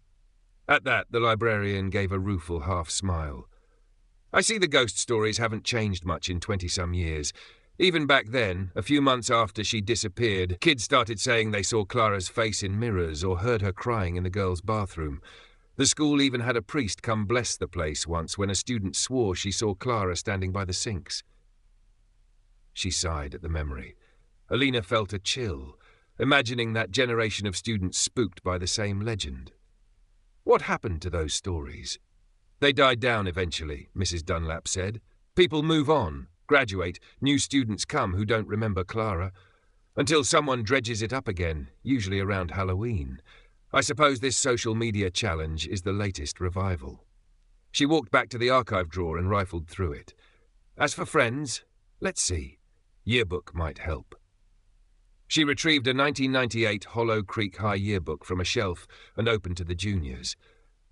At that, the librarian gave a rueful half-smile. I see the ghost stories haven't changed much in 20-some years. Even back then, a few months after she disappeared, kids started saying they saw Clara's face in mirrors or heard her crying in the girls' bathroom. The school even had a priest come bless the place once when a student swore she saw Clara standing by the sinks. She sighed at the memory. Alina felt a chill, imagining that generation of students spooked by the same legend. What happened to those stories? They died down eventually, Mrs. Dunlap said. People move on, graduate, new students come who don't remember Clara, until someone dredges it up again, usually around Halloween. I suppose this social media challenge is the latest revival. She walked back to the archive drawer and rifled through it. As for friends, let's see. Yearbook might help. She retrieved a 1998 Hollow Creek High yearbook from a shelf and opened to the juniors.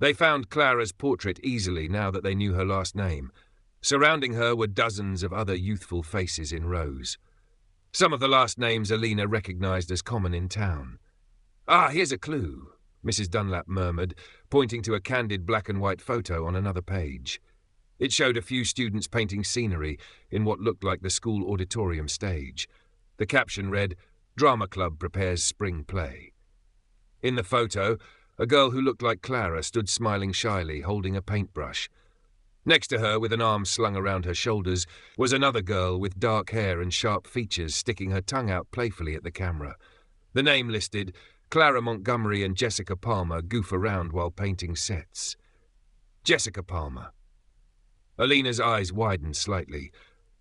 They found Clara's portrait easily now that they knew her last name. Surrounding her were dozens of other youthful faces in rows. Some of the last names Alina recognized as common in town. Ah, here's a clue, Mrs. Dunlap murmured, pointing to a candid black-and-white photo on another page. It showed a few students painting scenery in what looked like the school auditorium stage. The caption read, Drama Club prepares spring play. In the photo, a girl who looked like Clara stood smiling shyly, holding a paintbrush. Next to her, with an arm slung around her shoulders, was another girl with dark hair and sharp features sticking her tongue out playfully at the camera. The name listed, Clara Montgomery and Jessica Palmer goof around while painting sets. Jessica Palmer. Alina's eyes widened slightly.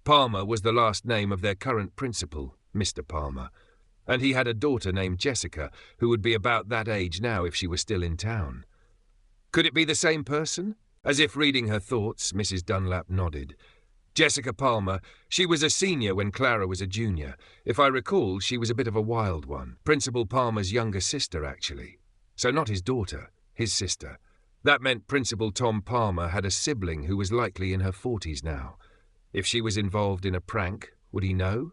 Palmer was the last name of their current principal, Mr. Palmer, and he had a daughter named Jessica, who would be about that age now if she were still in town. Could it be the same person? As if reading her thoughts, Mrs. Dunlap nodded. Jessica Palmer, she was a senior when Clara was a junior. If I recall, she was a bit of a wild one. Principal Palmer's younger sister, actually. So not his daughter, his sister. That meant Principal Tom Palmer had a sibling who was likely in her 40s now. If she was involved in a prank, would he know?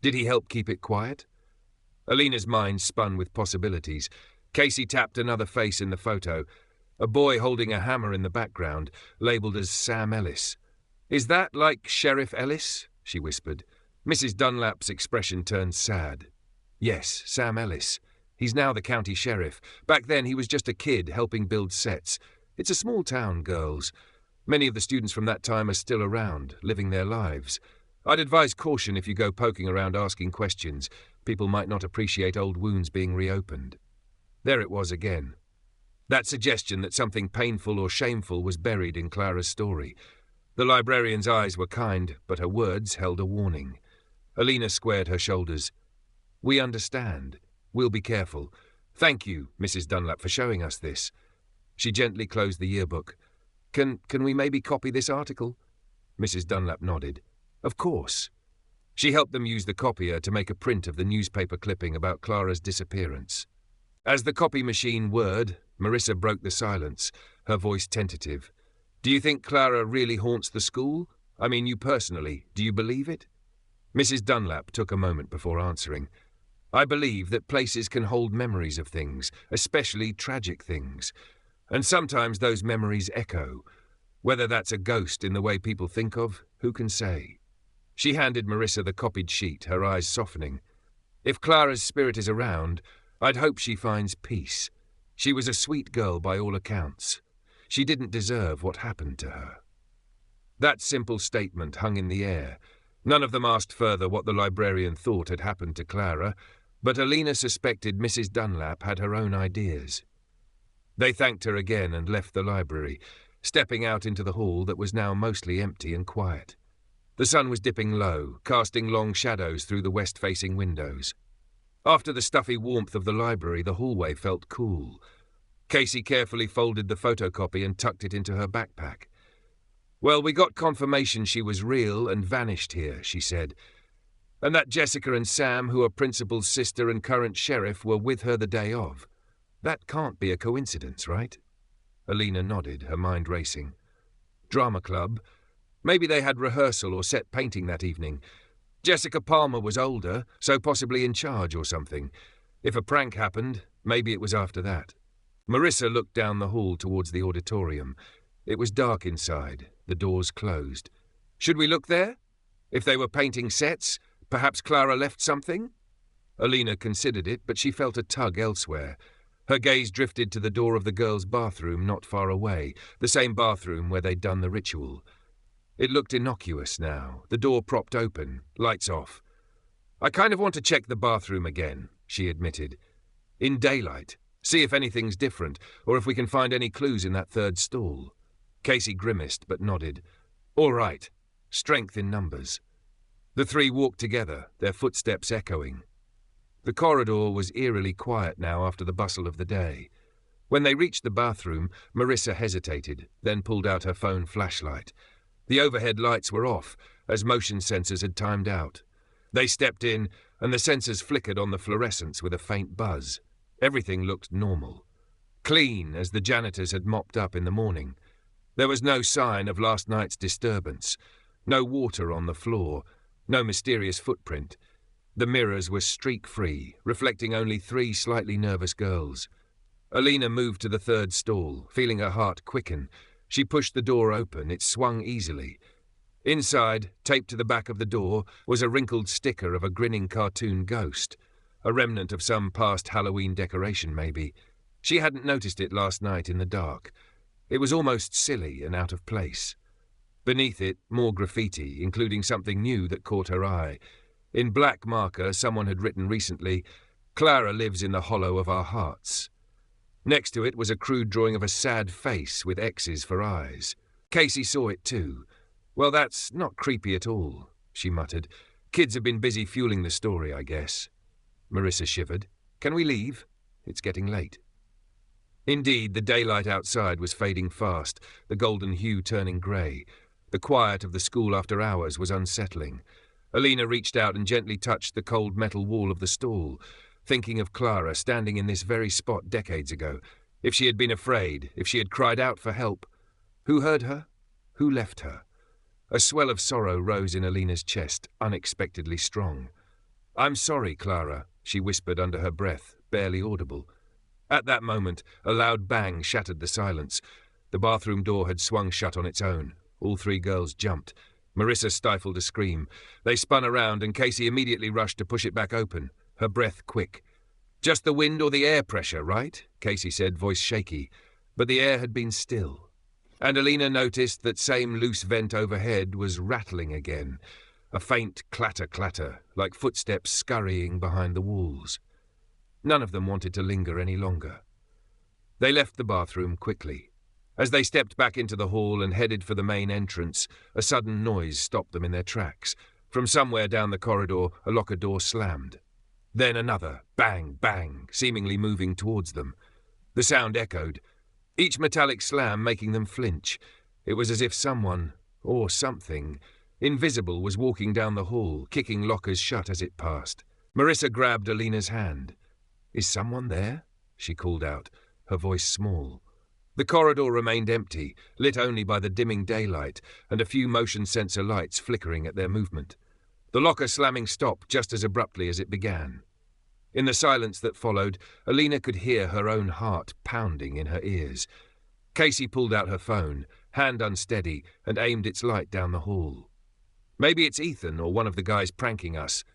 Did he help keep it quiet? Alina's mind spun with possibilities. Casey tapped another face in the photo. A boy holding a hammer in the background, labelled as Sam Ellis. Is that like Sheriff Ellis? She whispered. Mrs. Dunlap's expression turned sad. Yes, Sam Ellis. He's now the county sheriff. Back then he was just a kid helping build sets. It's a small town, girls. Many of the students from that time are still around, living their lives. I'd advise caution if you go poking around asking questions. People might not appreciate old wounds being reopened. There it was again. That suggestion that something painful or shameful was buried in Clara's story. The librarian's eyes were kind, but her words held a warning. Alina squared her shoulders. "We understand. We'll be careful. Thank you, Mrs. Dunlap, for showing us this." She gently closed the yearbook. Can we maybe copy this article?" Mrs. Dunlap nodded. "Of course." She helped them use the copier to make a print of the newspaper clipping about Clara's disappearance. As the copy machine whirred, Marissa broke the silence, her voice tentative. "Do you think Clara really haunts the school? I mean, you personally, do you believe it?" Mrs. Dunlap took a moment before answering. "I believe that places can hold memories of things, especially tragic things. And sometimes those memories echo. Whether that's a ghost in the way people think of, who can say?" She handed Marissa the copied sheet, her eyes softening. "If Clara's spirit is around, I'd hope she finds peace. She was a sweet girl by all accounts. She didn't deserve what happened to her." That simple statement hung in the air. None of them asked further what the librarian thought had happened to Clara, but Alina suspected Mrs. Dunlap had her own ideas. They thanked her again and left the library, stepping out into the hall that was now mostly empty and quiet. The sun was dipping low, casting long shadows through the west-facing windows. After the stuffy warmth of the library, the hallway felt cool. Casey carefully folded the photocopy and tucked it into her backpack. "Well, we got confirmation she was real and vanished here," she said. "And that Jessica and Sam, who are Principal's sister and current sheriff, were with her the day of. That can't be a coincidence, right?" Alina nodded, her mind racing. "Drama club. Maybe they had rehearsal or set painting that evening. Jessica Palmer was older, so possibly in charge or something. If a prank happened, maybe it was after that." Marissa looked down the hall towards the auditorium. It was dark inside, the doors closed. "Should we look there? If they were painting sets, perhaps Clara left something?" Alina considered it, but she felt a tug elsewhere. Her gaze drifted to the door of the girls' bathroom not far away, the same bathroom where they'd done the ritual. It looked innocuous now, the door propped open, lights off. "I kind of want to check the bathroom again," she admitted. "In daylight, see if anything's different, or if we can find any clues in that third stall." Casey grimaced but nodded. "All right. Strength in numbers." The three walked together, their footsteps echoing. The corridor was eerily quiet now after the bustle of the day. When they reached the bathroom, Marissa hesitated, then pulled out her phone flashlight. The overhead lights were off, as motion sensors had timed out. They stepped in, and the sensors flickered on the fluorescence with a faint buzz. Everything looked normal. Clean, as the janitors had mopped up in the morning. There was no sign of last night's disturbance. No water on the floor. No mysterious footprint. The mirrors were streak-free, reflecting only 3 slightly nervous girls. Alina moved to the third stall, feeling her heart quicken. She pushed the door open. It swung easily. Inside, taped to the back of the door, was a wrinkled sticker of a grinning cartoon ghost. A remnant of some past Halloween decoration, maybe. She hadn't noticed it last night in the dark. It was almost silly and out of place. Beneath it, more graffiti, including something new that caught her eye. In black marker, someone had written recently, "Clara lives in the hollow of our hearts." Next to it was a crude drawing of a sad face with X's for eyes. Casey saw it too. "Well, that's not creepy at all," she muttered. "Kids have been busy fueling the story, I guess." Marissa shivered. "Can we leave? It's getting late." Indeed, the daylight outside was fading fast, the golden hue turning grey. The quiet of the school after hours was unsettling. Alina reached out and gently touched the cold metal wall of the stall, thinking of Clara standing in this very spot decades ago. If she had been afraid, if she had cried out for help. Who heard her? Who left her? A swell of sorrow rose in Alina's chest, unexpectedly strong. "I'm sorry, Clara," she whispered under her breath, barely audible. At that moment, a loud bang shattered the silence. The bathroom door had swung shut on its own. All 3 girls jumped. Marissa stifled a scream. They spun around, and Casey immediately rushed to push it back open, her breath quick. "Just the wind or the air pressure, right?" Casey said, voice shaky. But the air had been still. And Alina noticed that same loose vent overhead was rattling again. A faint clatter-clatter, like footsteps scurrying behind the walls. None of them wanted to linger any longer. They left the bathroom quickly. As they stepped back into the hall and headed for the main entrance, a sudden noise stopped them in their tracks. From somewhere down the corridor, a locker door slammed. Then another, bang, bang, seemingly moving towards them. The sound echoed, each metallic slam making them flinch. It was as if someone, or something, invisible was walking down the hall, kicking lockers shut as it passed. Marissa grabbed Alina's hand. "Is someone there?" she called out, her voice small. The corridor remained empty, lit only by the dimming daylight and a few motion sensor lights flickering at their movement. The locker slamming stopped just as abruptly as it began. In the silence that followed, Alina could hear her own heart pounding in her ears. Casey pulled out her phone, hand unsteady, and aimed its light down the hall. "Maybe it's Ethan or one of the guys pranking us,"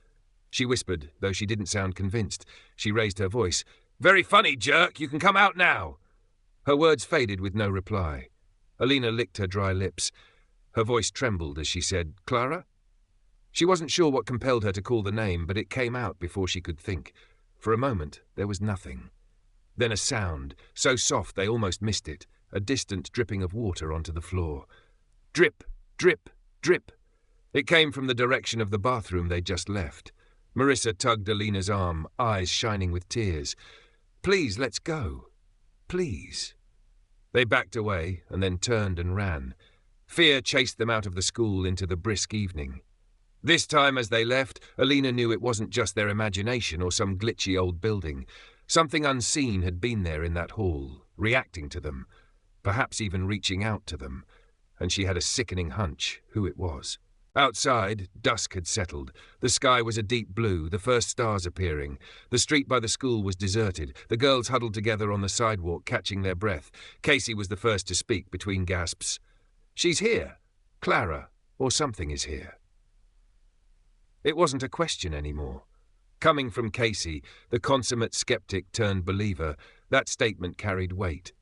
she whispered, though she didn't sound convinced. She raised her voice. "Very funny, jerk. You can come out now." Her words faded with no reply. Alina licked her dry lips. Her voice trembled as she said, "Clara?" She wasn't sure what compelled her to call the name, but it came out before she could think. For a moment, there was nothing. Then a sound, so soft they almost missed it, a distant dripping of water onto the floor. Drip, drip, drip. It came from the direction of the bathroom they'd just left. Marissa tugged Alina's arm, eyes shining with tears. "Please, let's go. Please." They backed away and then turned and ran. Fear chased them out of the school into the brisk evening. This time as they left, Alina knew it wasn't just their imagination or some glitchy old building. Something unseen had been there in that hall, reacting to them, perhaps even reaching out to them, and she had a sickening hunch who it was. Outside, dusk had settled. The sky was a deep blue, the first stars appearing. The street by the school was deserted. The girls huddled together on the sidewalk, catching their breath. Casey was the first to speak between gasps. "She's here. Clara, or something is here." It wasn't a question anymore. Coming from Casey, the consummate skeptic turned believer, that statement carried weight.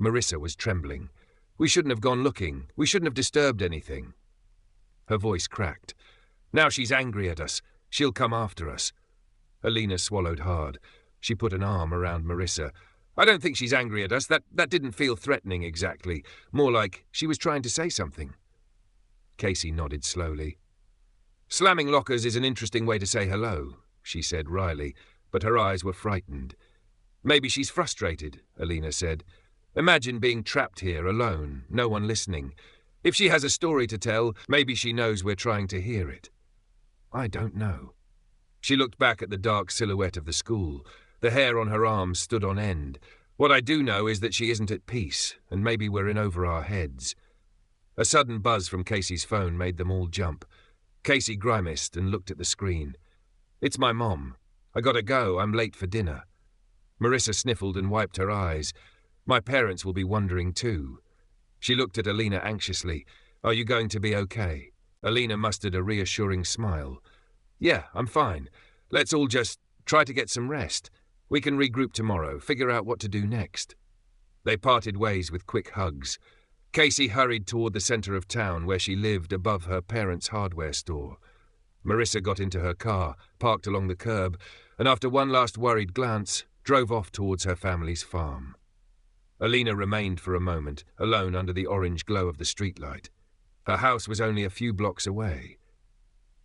Marissa was trembling. "We shouldn't have gone looking. We shouldn't have disturbed anything." Her voice cracked. "Now she's angry at us. She'll come after us." Alina swallowed hard. She put an arm around Marissa. "I don't think she's angry at us. That didn't feel threatening exactly. More like she was trying to say something." Casey nodded slowly. "Slamming lockers is an interesting way to say hello," she said wryly, but her eyes were frightened. "Maybe she's frustrated," Alina said. "Imagine being trapped here alone, no one listening. If she has a story to tell, maybe she knows we're trying to hear it." "I don't know." She looked back at the dark silhouette of the school. The hair on her arms stood on end. "What I do know is that she isn't at peace, and maybe we're in over our heads." A sudden buzz from Casey's phone made them all jump. Casey grimaced and looked at the screen. "It's my mom. I gotta go. I'm late for dinner." Marissa sniffled and wiped her eyes. "My parents will be wondering too." She looked at Alina anxiously. "Are you going to be okay?" Alina mustered a reassuring smile. "Yeah, I'm fine. Let's all just try to get some rest. We can regroup tomorrow, figure out what to do next." They parted ways with quick hugs. Casey hurried toward the center of town where she lived above her parents' hardware store. Marissa got into her car, parked along the curb, and after one last worried glance, drove off towards her family's farm. Alina remained for a moment, alone under the orange glow of the streetlight. Her house was only a few blocks away.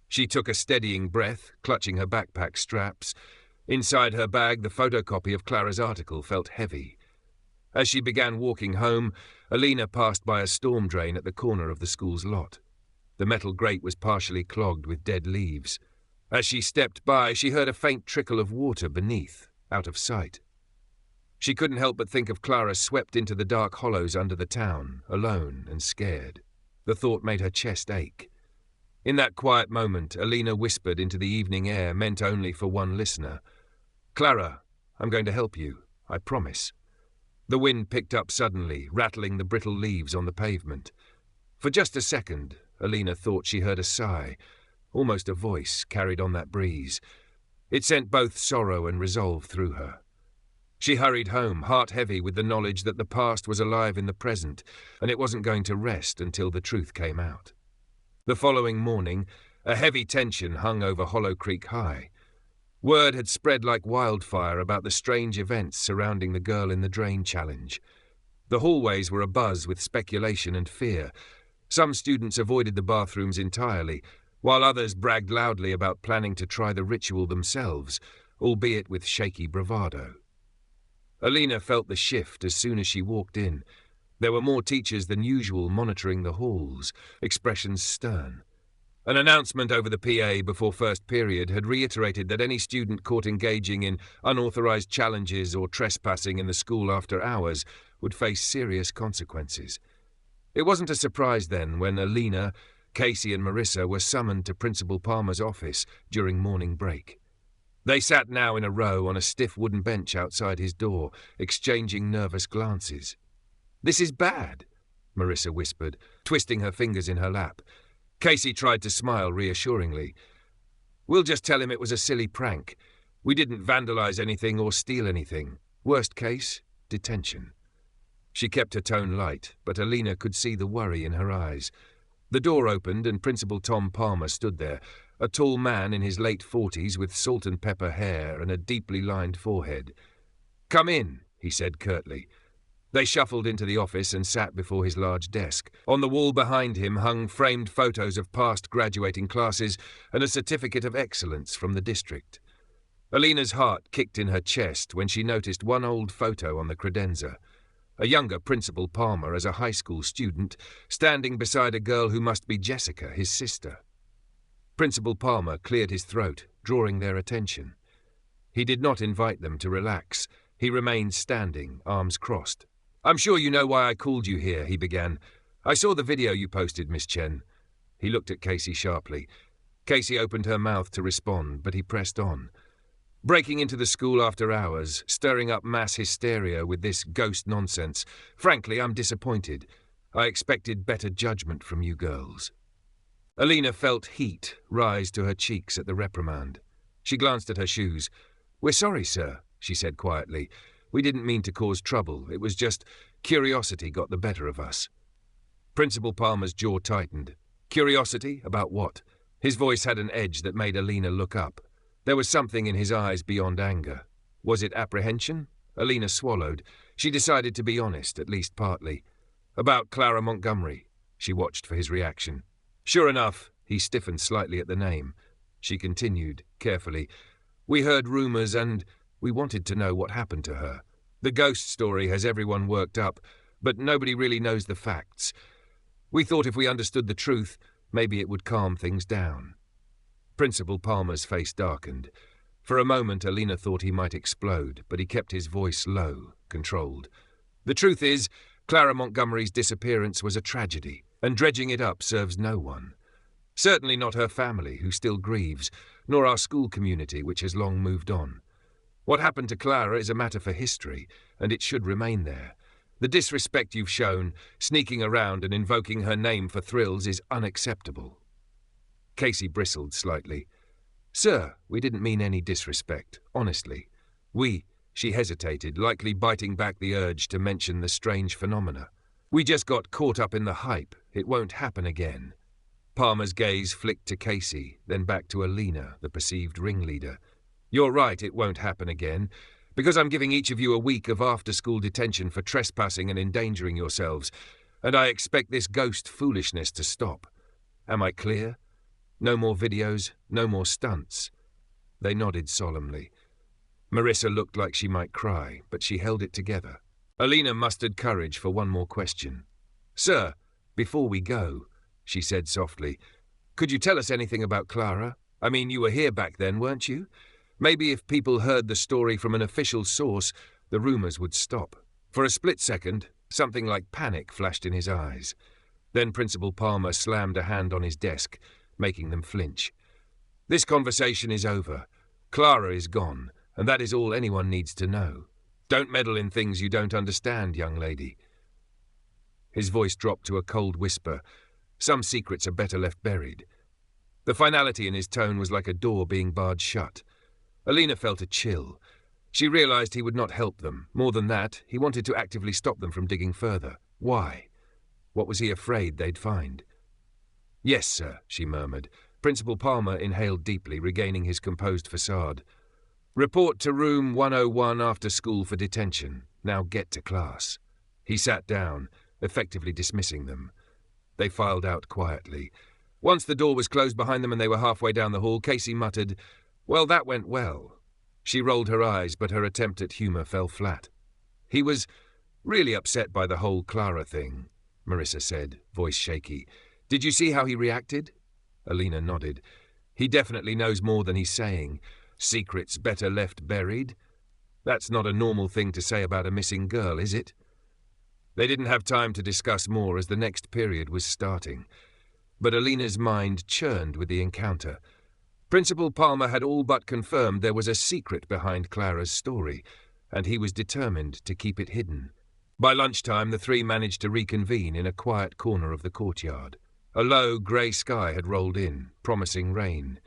She took a steadying breath, clutching her backpack straps. Inside her bag, the photocopy of Clara's article felt heavy. As she began walking home, Alina passed by a storm drain at the corner of the school's lot. The metal grate was partially clogged with dead leaves. As she stepped by, she heard a faint trickle of water beneath, out of sight. She couldn't help but think of Clara swept into the dark hollows under the town, alone and scared. The thought made her chest ache. In that quiet moment, Alina whispered into the evening air meant only for one listener. "Clara, I'm going to help you, I promise." The wind picked up suddenly, rattling the brittle leaves on the pavement. For just a second, Alina thought she heard a sigh, almost a voice carried on that breeze. It sent both sorrow and resolve through her. She hurried home, heart heavy with the knowledge that the past was alive in the present, and it wasn't going to rest until the truth came out. The following morning, a heavy tension hung over Hollow Creek High. Word had spread like wildfire about the strange events surrounding the girl in the drain challenge. The hallways were abuzz with speculation and fear. Some students avoided the bathrooms entirely, while others bragged loudly about planning to try the ritual themselves, albeit with shaky bravado. Alina felt the shift as soon as she walked in. There were more teachers than usual monitoring the halls, expressions stern. An announcement over the PA before first period had reiterated that any student caught engaging in unauthorized challenges or trespassing in the school after hours would face serious consequences. It wasn't a surprise then when Alina, Casey and Marissa were summoned to Principal Palmer's office during morning break. They sat now in a row on a stiff wooden bench outside his door, exchanging nervous glances. "This is bad," Marissa whispered, twisting her fingers in her lap. Casey tried to smile reassuringly. "We'll just tell him it was a silly prank. We didn't vandalize anything or steal anything. Worst case, detention." She kept her tone light, but Alina could see the worry in her eyes. The door opened and Principal Tom Palmer stood there, a tall man in his late 40s with salt and pepper hair and a deeply lined forehead. "Come in," he said curtly. They shuffled into the office and sat before his large desk. On the wall behind him hung framed photos of past graduating classes and a certificate of excellence from the district. Alina's heart kicked in her chest when she noticed one old photo on the credenza. A younger Principal Palmer as a high school student, standing beside a girl who must be Jessica, his sister. Principal Palmer cleared his throat, drawing their attention. He did not invite them to relax. He remained standing, arms crossed. "I'm sure you know why I called you here," he began. "I saw the video you posted, Miss Chen." He looked at Casey sharply. Casey opened her mouth to respond, but he pressed on. "Breaking into the school after hours, stirring up mass hysteria with this ghost nonsense. Frankly, I'm disappointed. I expected better judgment from you girls." Alina felt heat rise to her cheeks at the reprimand. She glanced at her shoes. "We're sorry, sir," she said quietly. "We didn't mean to cause trouble. It was just curiosity got the better of us." Principal Palmer's jaw tightened. Curiosity? About what? His voice had an edge that made Alina look up. There was something in his eyes beyond anger. Was it apprehension? Alina swallowed. She decided to be honest, at least partly. "About Clara Montgomery." She watched for his reaction. Sure enough, he stiffened slightly at the name. She continued, carefully. "We heard rumors and we wanted to know what happened to her. The ghost story has everyone worked up, but nobody really knows the facts. We thought if we understood the truth, maybe it would calm things down." Principal Palmer's face darkened. For a moment, Alina thought he might explode, but he kept his voice low, controlled. "The truth is, Clara Montgomery's disappearance was a tragedy, and dredging it up serves no one. Certainly not her family, who still grieves, nor our school community, which has long moved on. What happened to Clara is a matter for history, and it should remain there. The disrespect you've shown, sneaking around and invoking her name for thrills, is unacceptable." Casey bristled slightly. "Sir, we didn't mean any disrespect, honestly. She hesitated, likely biting back the urge to mention the strange phenomena. "We just got caught up in the hype. It won't happen again." Palmer's gaze flicked to Casey, then back to Alina, the perceived ringleader. "You're right, it won't happen again, because I'm giving each of you a week of after-school detention for trespassing and endangering yourselves, and I expect this ghost foolishness to stop. Am I clear? No more videos, no more stunts." They nodded solemnly. Marissa looked like she might cry, but she held it together. Alina mustered courage for one more question. "Sir, before we go," she said softly, "could you tell us anything about Clara? I mean, you were here back then, weren't you? Maybe if people heard the story from an official source, the rumors would stop." For a split second, something like panic flashed in his eyes. Then Principal Palmer slammed a hand on his desk, making them flinch. "This conversation is over. Clara is gone, and that is all anyone needs to know. Don't meddle in things you don't understand, young lady." His voice dropped to a cold whisper. Some secrets are better left buried. The finality in his tone was like a door being barred shut. Alina felt a chill. She realized he would not help them. More than that, he wanted to actively stop them from digging further. Why? What was he afraid they'd find? "Yes, sir," she murmured. Principal Palmer inhaled deeply, regaining his composed facade. "Report to room 101 after school for detention. Now get to class." He sat down, effectively dismissing them. They filed out quietly. Once the door was closed behind them and they were halfway down the hall, Casey muttered, "Well, that went well." She rolled her eyes, but her attempt at humour fell flat. "He was really upset by the whole Clara thing," Marissa said, voice shaky. "Did you see how he reacted?" Alina nodded. "He definitely knows more than he's saying. Secrets better left buried. That's not a normal thing to say about a missing girl, is it?" They didn't have time to discuss more as the next period was starting. But Alina's mind churned with the encounter. Principal Palmer had all but confirmed there was a secret behind Clara's story, and he was determined to keep it hidden. By lunchtime, the three managed to reconvene in a quiet corner of the courtyard. A low, grey sky had rolled in, promising rain.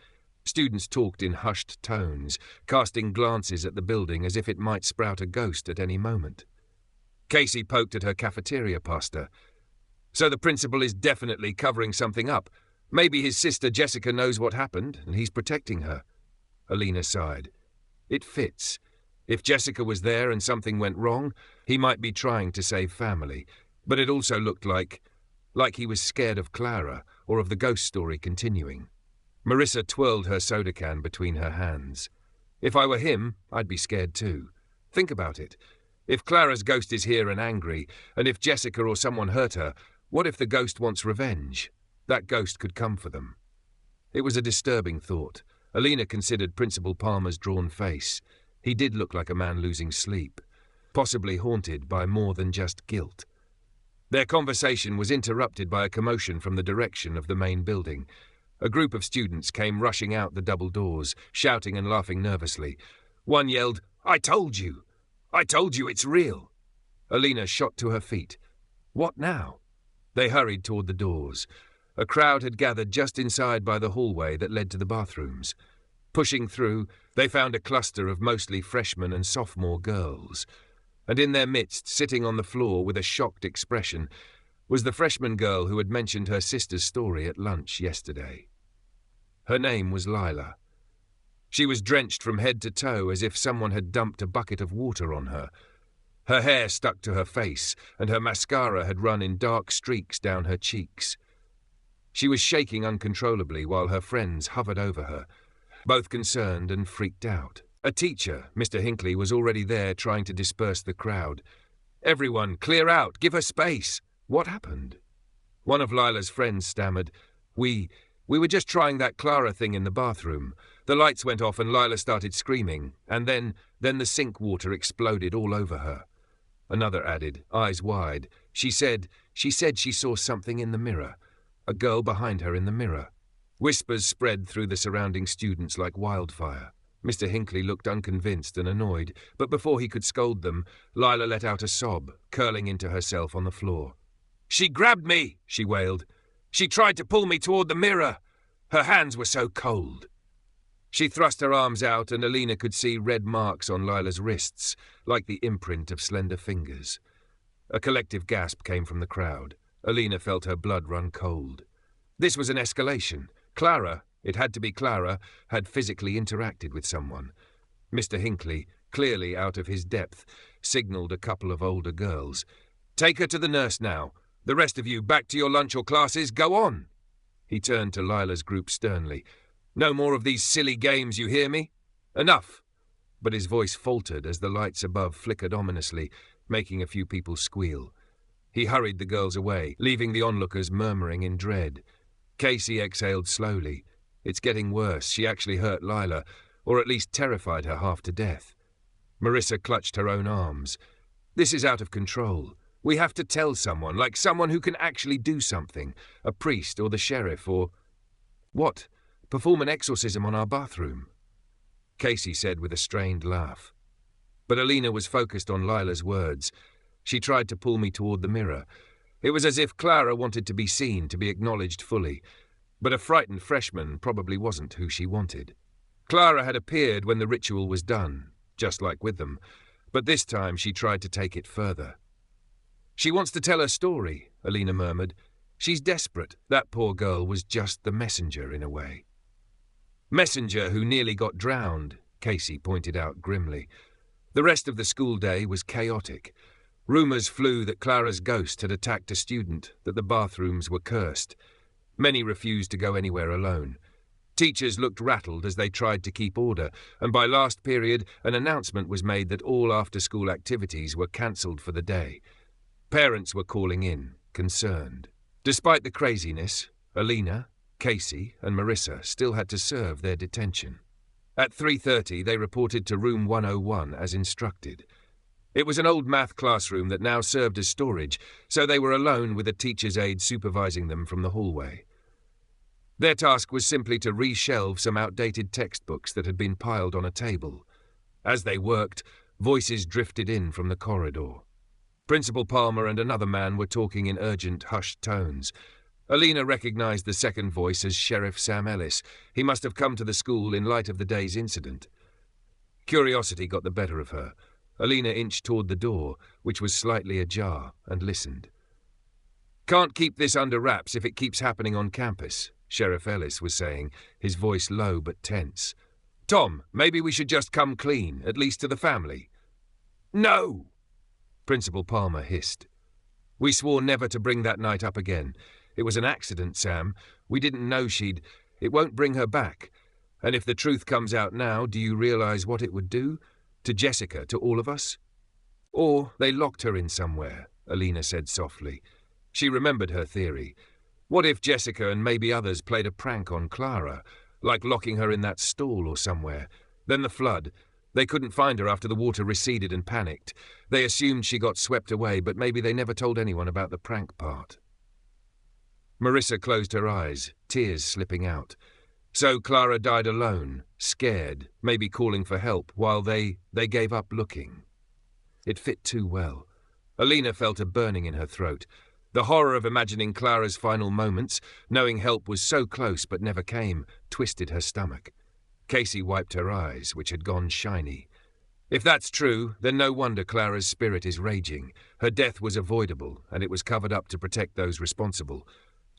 Students talked in hushed tones, casting glances at the building as if it might sprout a ghost at any moment. Casey poked at her cafeteria pasta. "So the principal is definitely covering something up. Maybe his sister Jessica knows what happened, and he's protecting her." Alina sighed. "It fits. If Jessica was there and something went wrong, he might be trying to save family. But it also looked like he was scared of Clara, or of the ghost story continuing." Marissa twirled her soda can between her hands. "If I were him, I'd be scared too. Think about it. If Clara's ghost is here and angry, and if Jessica or someone hurt her, what if the ghost wants revenge? That ghost could come for them." It was a disturbing thought. Alina considered Principal Palmer's drawn face. He did look like a man losing sleep, possibly haunted by more than just guilt. Their conversation was interrupted by a commotion from the direction of the main building. A group of students came rushing out the double doors, shouting and laughing nervously. One yelled, "I told you! I told you it's real!" Alina shot to her feet. What now? They hurried toward the doors. A crowd had gathered just inside by the hallway that led to the bathrooms. Pushing through, they found a cluster of mostly freshman and sophomore girls. And in their midst, sitting on the floor with a shocked expression, was the freshman girl who had mentioned her sister's story at lunch yesterday. Her name was Lila. She was drenched from head to toe as if someone had dumped a bucket of water on her. Her hair stuck to her face, and her mascara had run in dark streaks down her cheeks. She was shaking uncontrollably while her friends hovered over her, both concerned and freaked out. A teacher, Mr. Hinckley, was already there trying to disperse the crowd. "Everyone, clear out! Give her space!" What happened? One of Lila's friends stammered, We were just trying that Clara thing in the bathroom. The lights went off and Lila started screaming, and then the sink water exploded all over her." Another added, eyes wide, She said she saw something in the mirror. A girl behind her in the mirror." Whispers spread through the surrounding students like wildfire. Mr. Hinckley looked unconvinced and annoyed, but before he could scold them, Lila let out a sob, curling into herself on the floor. "She grabbed me," she wailed. "She tried to pull me toward the mirror. Her hands were so cold." She thrust her arms out and Alina could see red marks on Lila's wrists, like the imprint of slender fingers. A collective gasp came from the crowd. Alina felt her blood run cold. This was an escalation. Clara, it had to be Clara, had physically interacted with someone. Mr. Hinckley, clearly out of his depth, signalled a couple of older girls. "Take her to the nurse now. The rest of you, back to your lunch or classes, go on." He turned to Lila's group sternly. "No more of these silly games, you hear me? Enough." But his voice faltered as the lights above flickered ominously, making a few people squeal. He hurried the girls away, leaving the onlookers murmuring in dread. Casey exhaled slowly. It's getting worse. She actually hurt Lila, or at least terrified her half to death. Marissa clutched her own arms. "This is out of control. We have to tell someone, like someone who can actually do something. A priest or the sheriff or... What? Perform an exorcism on our bathroom?" Casey said with a strained laugh. But Alina was focused on Lila's words. "She tried to pull me toward the mirror. It was as if Clara wanted to be seen, to be acknowledged fully. But a frightened freshman probably wasn't who she wanted. Clara had appeared when the ritual was done, just like with them, but this time she tried to take it further. "She wants to tell her story," Alina murmured. "She's desperate. That poor girl was just the messenger in a way." "Messenger who nearly got drowned," Casey pointed out grimly. The rest of the school day was chaotic. Rumours flew that Clara's ghost had attacked a student, that the bathrooms were cursed. Many refused to go anywhere alone. Teachers looked rattled as they tried to keep order, and by last period an announcement was made that all after-school activities were cancelled for the day. Parents were calling in, concerned. Despite the craziness, Alina, Casey and Marissa still had to serve their detention. At 3:30 they reported to room 101 as instructed. It was an old math classroom that now served as storage, so they were alone with a teacher's aide supervising them from the hallway. Their task was simply to reshelve some outdated textbooks that had been piled on a table. As they worked, voices drifted in from the corridor. Principal Palmer and another man were talking in urgent, hushed tones. Alina recognized the second voice as Sheriff Sam Ellis. He must have come to the school in light of the day's incident. Curiosity got the better of her. Alina inched toward the door, which was slightly ajar, and listened. "Can't keep this under wraps if it keeps happening on campus," Sheriff Ellis was saying, his voice low but tense. "Tom, maybe we should just come clean, at least to the family." "No!" Principal Palmer hissed. "We swore never to bring that night up again. It was an accident, Sam. We didn't know It won't bring her back. And if the truth comes out now, do you realize what it would do? To Jessica, to all of us?" "Or they locked her in somewhere," Alina said softly. She remembered her theory. What if Jessica and maybe others played a prank on Clara, like locking her in that stall or somewhere? Then the flood. They couldn't find her after the water receded and panicked. They assumed she got swept away, but maybe they never told anyone about the prank part. Marissa closed her eyes, tears slipping out. So Clara died alone, scared, maybe calling for help, while they gave up looking. It fit too well. Alina felt a burning in her throat. The horror of imagining Clara's final moments, knowing help was so close but never came, twisted her stomach. Casey wiped her eyes, which had gone shiny. If that's true, then no wonder Clara's spirit is raging. Her death was avoidable, and it was covered up to protect those responsible.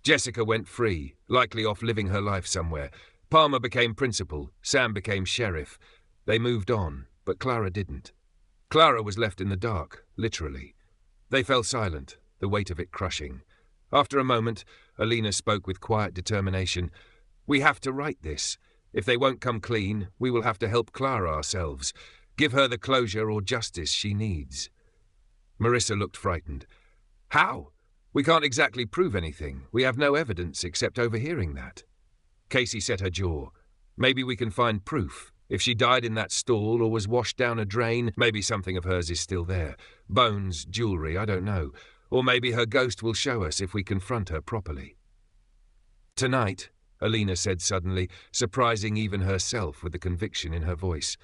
Jessica went free, likely off living her life somewhere. Palmer became principal, Sam became sheriff. They moved on, but Clara didn't. Clara was left in the dark, literally. They fell silent, the weight of it crushing. After a moment, Alina spoke with quiet determination. "We have to right this. If they won't come clean, we will have to help Clara ourselves. Give her the closure or justice she needs." Marissa looked frightened. "How? We can't exactly prove anything. We have no evidence except overhearing that." Casey set her jaw. "Maybe we can find proof. If she died in that stall or was washed down a drain, maybe something of hers is still there. Bones, jewelry, I don't know. Or maybe her ghost will show us if we confront her properly." "Tonight," Alina said suddenly, surprising even herself with the conviction in her voice.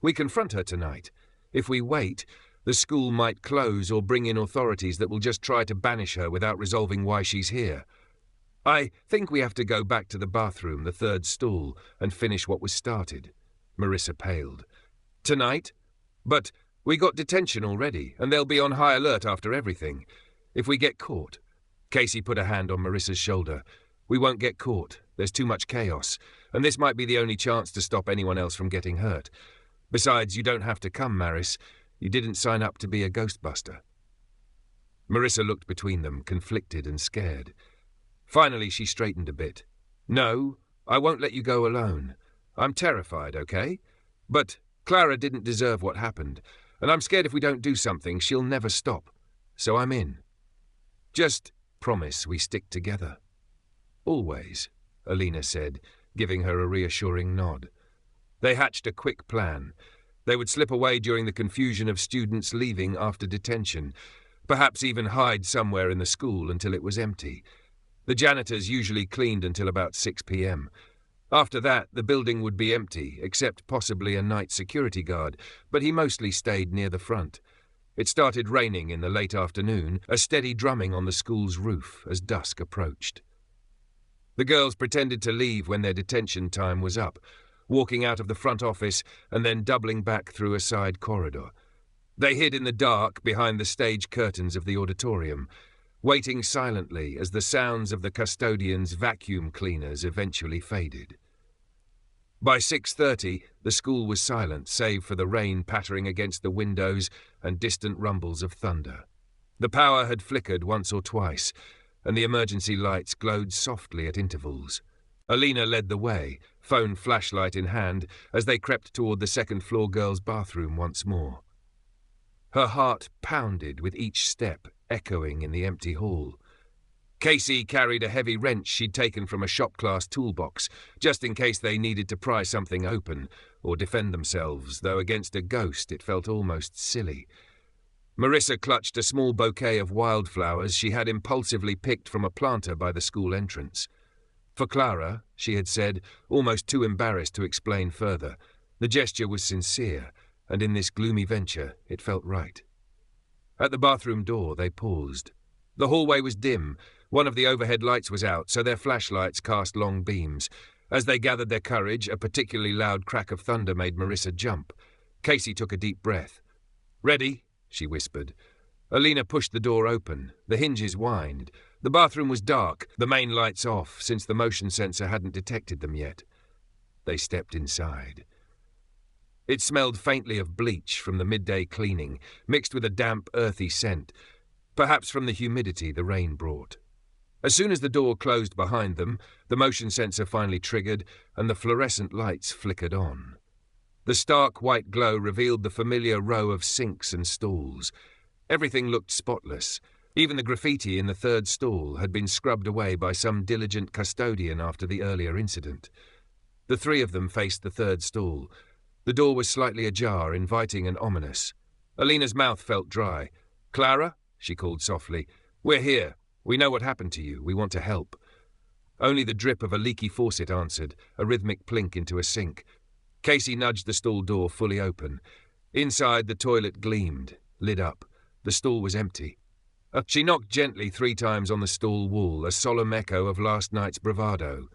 "We confront her tonight. If we wait, the school might close or bring in authorities that will just try to banish her without resolving why she's here. I think we have to go back to the bathroom, the third stall, and finish what was started." Marissa paled. "Tonight? But we got detention already, and they'll be on high alert after everything. If we get caught..." Casey put a hand on Marissa's shoulder. "We won't get caught. There's too much chaos, and this might be the only chance to stop anyone else from getting hurt. Besides, you don't have to come, Maris. You didn't sign up to be a ghostbuster." Marissa looked between them, conflicted and scared. Finally, she straightened a bit. "No, I won't let you go alone. I'm terrified, okay? But Clara didn't deserve what happened, and I'm scared if we don't do something, she'll never stop. So I'm in. Just promise we stick together." "Always," Alina said, giving her a reassuring nod. They hatched a quick plan. They would slip away during the confusion of students leaving after detention, perhaps even hide somewhere in the school until it was empty. The janitors usually cleaned until about 6 p.m. After that, the building would be empty, except possibly a night security guard, but he mostly stayed near the front. It started raining in the late afternoon, a steady drumming on the school's roof as dusk approached. The girls pretended to leave when their detention time was up, walking out of the front office and then doubling back through a side corridor. They hid in the dark behind the stage curtains of the auditorium, waiting silently as the sounds of the custodians' vacuum cleaners eventually faded. By 6:30, the school was silent, save for the rain pattering against the windows and distant rumbles of thunder. The power had flickered once or twice, and the emergency lights glowed softly at intervals. Alina led the way, phone flashlight in hand, as they crept toward the second-floor girls' bathroom once more. Her heart pounded with each step, echoing in the empty hall. Casey carried a heavy wrench she'd taken from a shop-class toolbox, just in case they needed to pry something open or defend themselves, though against a ghost it felt almost silly. Marissa clutched a small bouquet of wildflowers she had impulsively picked from a planter by the school entrance. For Clara, she had said, almost too embarrassed to explain further. The gesture was sincere, and in this gloomy venture it felt right. At the bathroom door they paused. The hallway was dim. One of the overhead lights was out, so their flashlights cast long beams. As they gathered their courage, a particularly loud crack of thunder made Marissa jump. Casey took a deep breath. "Ready?" she whispered. Alina pushed the door open. The hinges whined. The bathroom was dark, the main lights off, since the motion sensor hadn't detected them yet. They stepped inside. It smelled faintly of bleach from the midday cleaning, mixed with a damp, earthy scent, perhaps from the humidity the rain brought. As soon as the door closed behind them, the motion sensor finally triggered, and the fluorescent lights flickered on. The stark white glow revealed the familiar row of sinks and stalls. Everything looked spotless. Even the graffiti in the third stall had been scrubbed away by some diligent custodian after the earlier incident. The three of them faced the third stall. The door was slightly ajar, inviting and ominous. Alina's mouth felt dry. "Clara?" she called softly. "We're here. We know what happened to you. We want to help." Only the drip of a leaky faucet answered, a rhythmic plink into a sink. Casey nudged the stall door fully open. Inside, the toilet gleamed, lit up. The stall was empty. She knocked gently 3 times on the stall wall, a solemn echo of last night's bravado.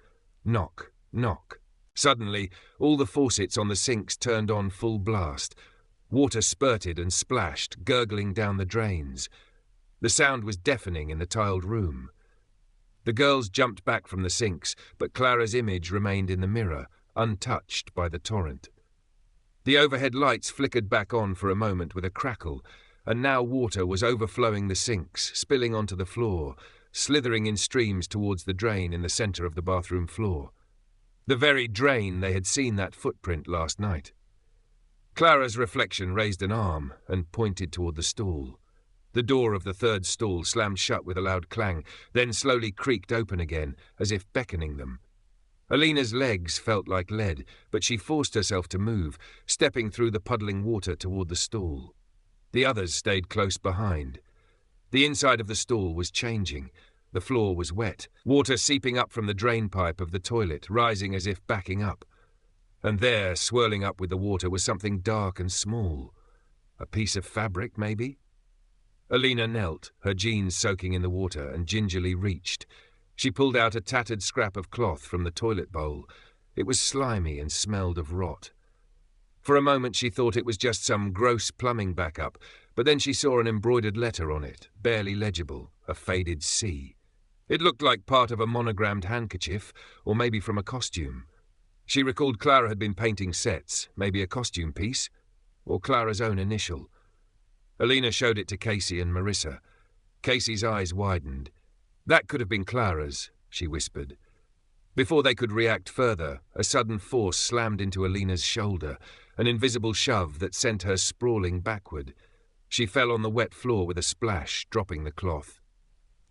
Knock, knock. Suddenly, all the faucets on the sinks turned on full blast. Water spurted and splashed, gurgling down the drains. The sound was deafening in the tiled room. The girls jumped back from the sinks, but Clara's image remained in the mirror, untouched by the torrent. The overhead lights flickered back on for a moment with a crackle, and now water was overflowing the sinks, spilling onto the floor, slithering in streams towards the drain in the center of the bathroom floor. The very drain they had seen that footprint last night. Clara's reflection raised an arm and pointed toward the stall. The door of the third stall slammed shut with a loud clang, then slowly creaked open again, as if beckoning them. Alina's legs felt like lead, but she forced herself to move, stepping through the puddling water toward the stall. The others stayed close behind. The inside of the stall was changing. The floor was wet, water seeping up from the drain pipe of the toilet, rising as if backing up. And there, swirling up with the water, was something dark and small. A piece of fabric, maybe? Alina knelt, her jeans soaking in the water, and gingerly reached. She pulled out a tattered scrap of cloth from the toilet bowl. It was slimy and smelled of rot. For a moment she thought it was just some gross plumbing backup, but then she saw an embroidered letter on it, barely legible, a faded C. It looked like part of a monogrammed handkerchief, or maybe from a costume. She recalled Clara had been painting sets, maybe a costume piece, or Clara's own initial. Alina showed it to Casey and Marissa. Casey's eyes widened. "That could have been Clara's," she whispered. Before they could react further, a sudden force slammed into Alina's shoulder, an invisible shove that sent her sprawling backward. She fell on the wet floor with a splash, dropping the cloth.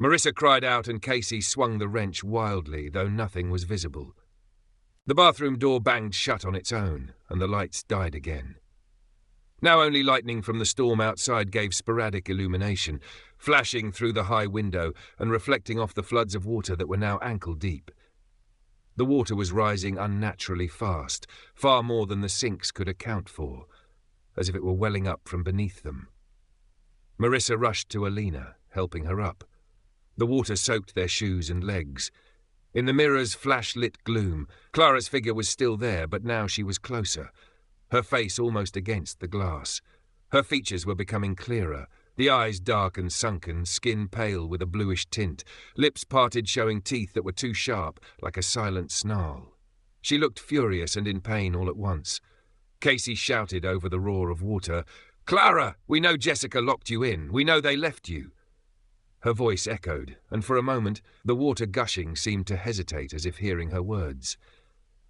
Marissa cried out and Casey swung the wrench wildly, though nothing was visible. The bathroom door banged shut on its own, and the lights died again. Now only lightning from the storm outside gave sporadic illumination, flashing through the high window and reflecting off the floods of water that were now ankle-deep. The water was rising unnaturally fast, far more than the sinks could account for, as if it were welling up from beneath them. Marissa rushed to Alina, helping her up. The water soaked their shoes and legs. In the mirror's flash-lit gloom, Clara's figure was still there, but now she was closer, her face almost against the glass. Her features were becoming clearer, the eyes dark and sunken, skin pale with a bluish tint, lips parted showing teeth that were too sharp, like a silent snarl. She looked furious and in pain all at once. Casey shouted over the roar of water, "Clara, we know Jessica locked you in. We know they left you." Her voice echoed, and for a moment the water gushing seemed to hesitate as if hearing her words.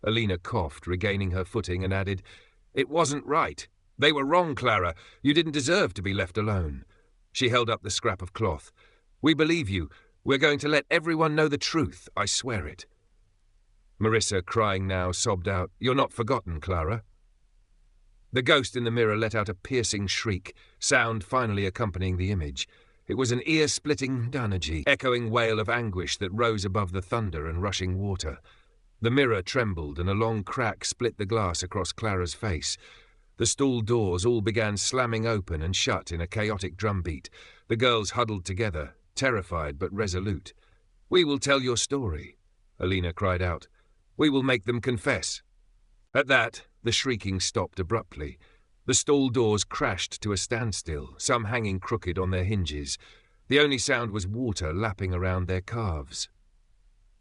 Alina coughed, regaining her footing, and added, "It wasn't right. They were wrong, Clara. You didn't deserve to be left alone." She held up the scrap of cloth. "We believe you. We're going to let everyone know the truth, I swear it." Marissa, crying now, sobbed out, "You're not forgotten, Clara." The ghost in the mirror let out a piercing shriek, sound finally accompanying the image. It was an ear-splitting dunergy, echoing wail of anguish that rose above the thunder and rushing water. The mirror trembled, and a long crack split the glass across Clara's face. The stall doors all began slamming open and shut in a chaotic drumbeat. The girls huddled together, terrified but resolute. "We will tell your story," Alina cried out. "We will make them confess." At that, the shrieking stopped abruptly. The stall doors crashed to a standstill, some hanging crooked on their hinges. The only sound was water lapping around their calves.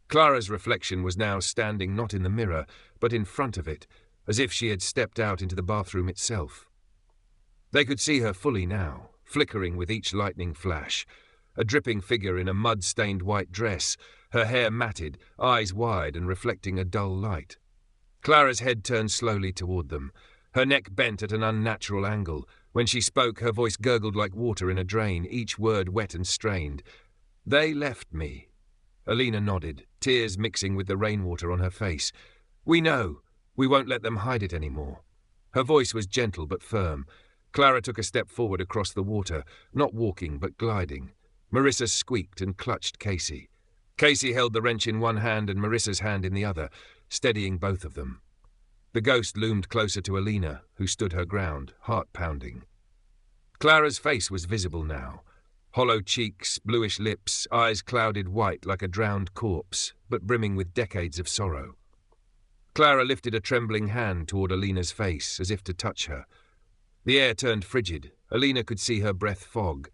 Clara's reflection was now standing not in the mirror, but in front of it, as if she had stepped out into the bathroom itself. They could see her fully now, flickering with each lightning flash. A dripping figure in a mud-stained white dress, her hair matted, eyes wide and reflecting a dull light. Clara's head turned slowly toward them, her neck bent at an unnatural angle. When she spoke, her voice gurgled like water in a drain, each word wet and strained. "They left me." Alina nodded, tears mixing with the rainwater on her face. "We know. We won't let them hide it anymore." Her voice was gentle but firm. Clara took a step forward across the water, not walking but gliding. Marissa squeaked and clutched Casey. Casey held the wrench in one hand and Marissa's hand in the other, steadying both of them. The ghost loomed closer to Alina, who stood her ground, heart pounding. Clara's face was visible now. Hollow cheeks, bluish lips, eyes clouded white like a drowned corpse, but brimming with decades of sorrow. Clara lifted a trembling hand toward Alina's face, as if to touch her. The air turned frigid. Alina could see her breath fog.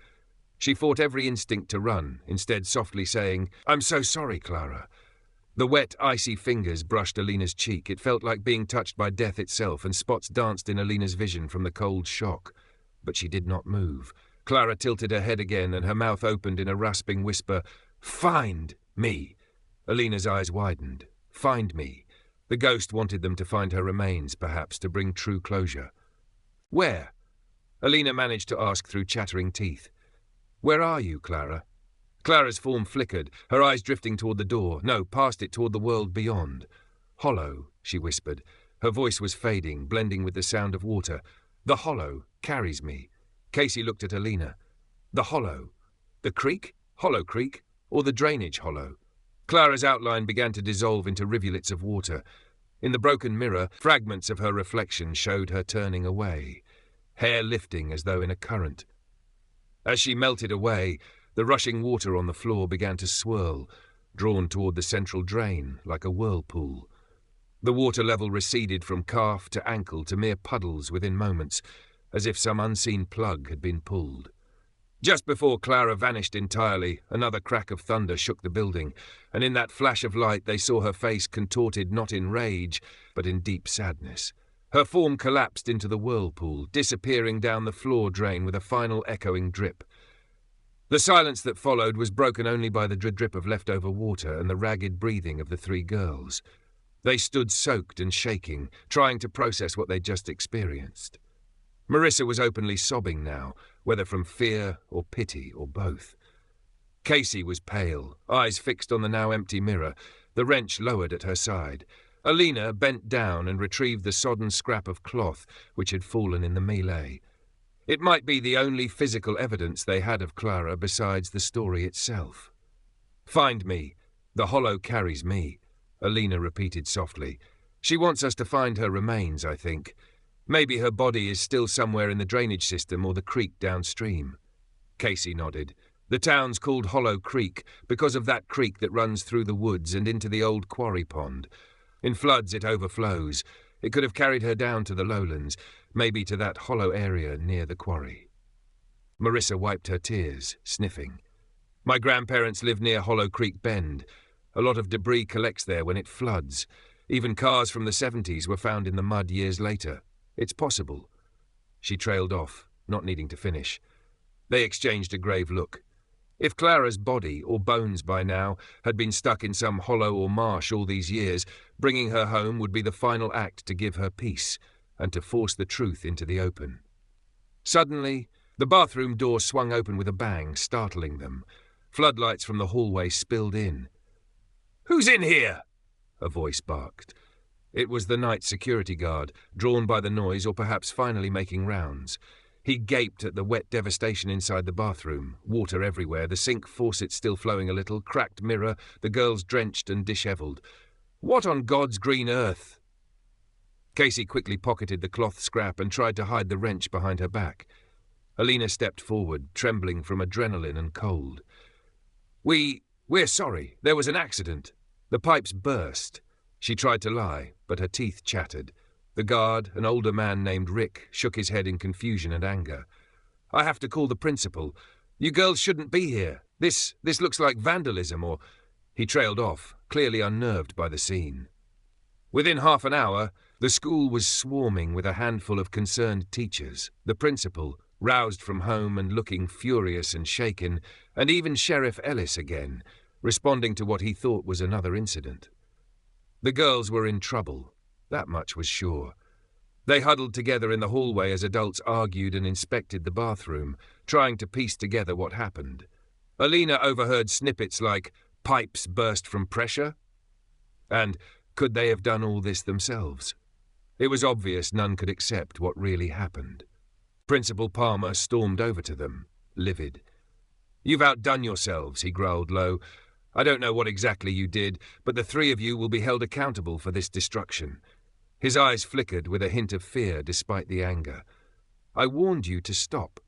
She fought every instinct to run, instead softly saying, "I'm so sorry, Clara." The wet, icy fingers brushed Alina's cheek. It felt like being touched by death itself, and spots danced in Alina's vision from the cold shock. But she did not move. Clara tilted her head again, and her mouth opened in a rasping whisper. "Find me!" Alina's eyes widened. Find me. The ghost wanted them to find her remains, perhaps, to bring true closure. "Where?" Alina managed to ask through chattering teeth. "Where are you, Clara?" Clara's form flickered, her eyes drifting toward the door. No, past it, toward the world beyond. "Hollow," she whispered. Her voice was fading, blending with the sound of water. "The hollow carries me." Casey looked at Alina. "The hollow? The creek? Hollow Creek? Or the drainage hollow?" Clara's outline began to dissolve into rivulets of water. In the broken mirror, fragments of her reflection showed her turning away, hair lifting as though in a current. As she melted away, the rushing water on the floor began to swirl, drawn toward the central drain like a whirlpool. The water level receded from calf to ankle to mere puddles within moments, as if some unseen plug had been pulled. Just before Clara vanished entirely, another crack of thunder shook the building, and in that flash of light they saw her face contorted not in rage, but in deep sadness. Her form collapsed into the whirlpool, disappearing down the floor drain with a final echoing drip. The silence that followed was broken only by the drip of leftover water and the ragged breathing of the three girls. They stood soaked and shaking, trying to process what they'd just experienced. Marissa was openly sobbing now, whether from fear or pity or both. Casey was pale, eyes fixed on the now empty mirror, the wrench lowered at her side. Alina bent down and retrieved the sodden scrap of cloth which had fallen in the melee. It might be the only physical evidence they had of Clara besides the story itself. "Find me. The hollow carries me," Alina repeated softly. "She wants us to find her remains, I think. Maybe her body is still somewhere in the drainage system or the creek downstream." Casey nodded. "The town's called Hollow Creek because of that creek that runs through the woods and into the old quarry pond. In floods it overflows. It could have carried her down to the lowlands, maybe to that hollow area near the quarry." Marissa wiped her tears, sniffing. "My grandparents live near Hollow Creek Bend. A lot of debris collects there when it floods. Even cars from the 70s were found in the mud years later. It's possible. She trailed off, not needing to finish. They exchanged a grave look. If Clara's body, or bones by now, had been stuck in some hollow or marsh all these years, bringing her home would be the final act to give her peace, and to force the truth into the open. Suddenly, the bathroom door swung open with a bang, startling them. Floodlights from the hallway spilled in. "Who's in here?" a voice barked. It was the night security guard, drawn by the noise or perhaps finally making rounds. He gaped at the wet devastation inside the bathroom, water everywhere, the sink faucet still flowing a little, cracked mirror, the girls drenched and dishevelled. What on God's green earth? Casey quickly pocketed the cloth scrap and tried to hide the wrench behind her back. Alina stepped forward, trembling from adrenaline and cold. We're sorry. There was an accident. The pipes burst. She tried to lie, but her teeth chattered. The guard, an older man named Rick, shook his head in confusion and anger. "I have to call the principal. You girls shouldn't be here. This looks like vandalism or—" He trailed off, clearly unnerved by the scene. Within half an hour, the school was swarming with a handful of concerned teachers, the principal, roused from home and looking furious and shaken, and even Sheriff Ellis again, responding to what he thought was another incident. The girls were in trouble, that much was sure. They huddled together in the hallway as adults argued and inspected the bathroom, trying to piece together what happened. Alina overheard snippets like, "Pipes burst from pressure?" And could they have done all this themselves? It was obvious none could accept what really happened. Principal Palmer stormed over to them, livid. "You've outdone yourselves," he growled low. "I don't know what exactly you did, but the three of you will be held accountable for this destruction." His eyes flickered with a hint of fear despite the anger. "I warned you to stop."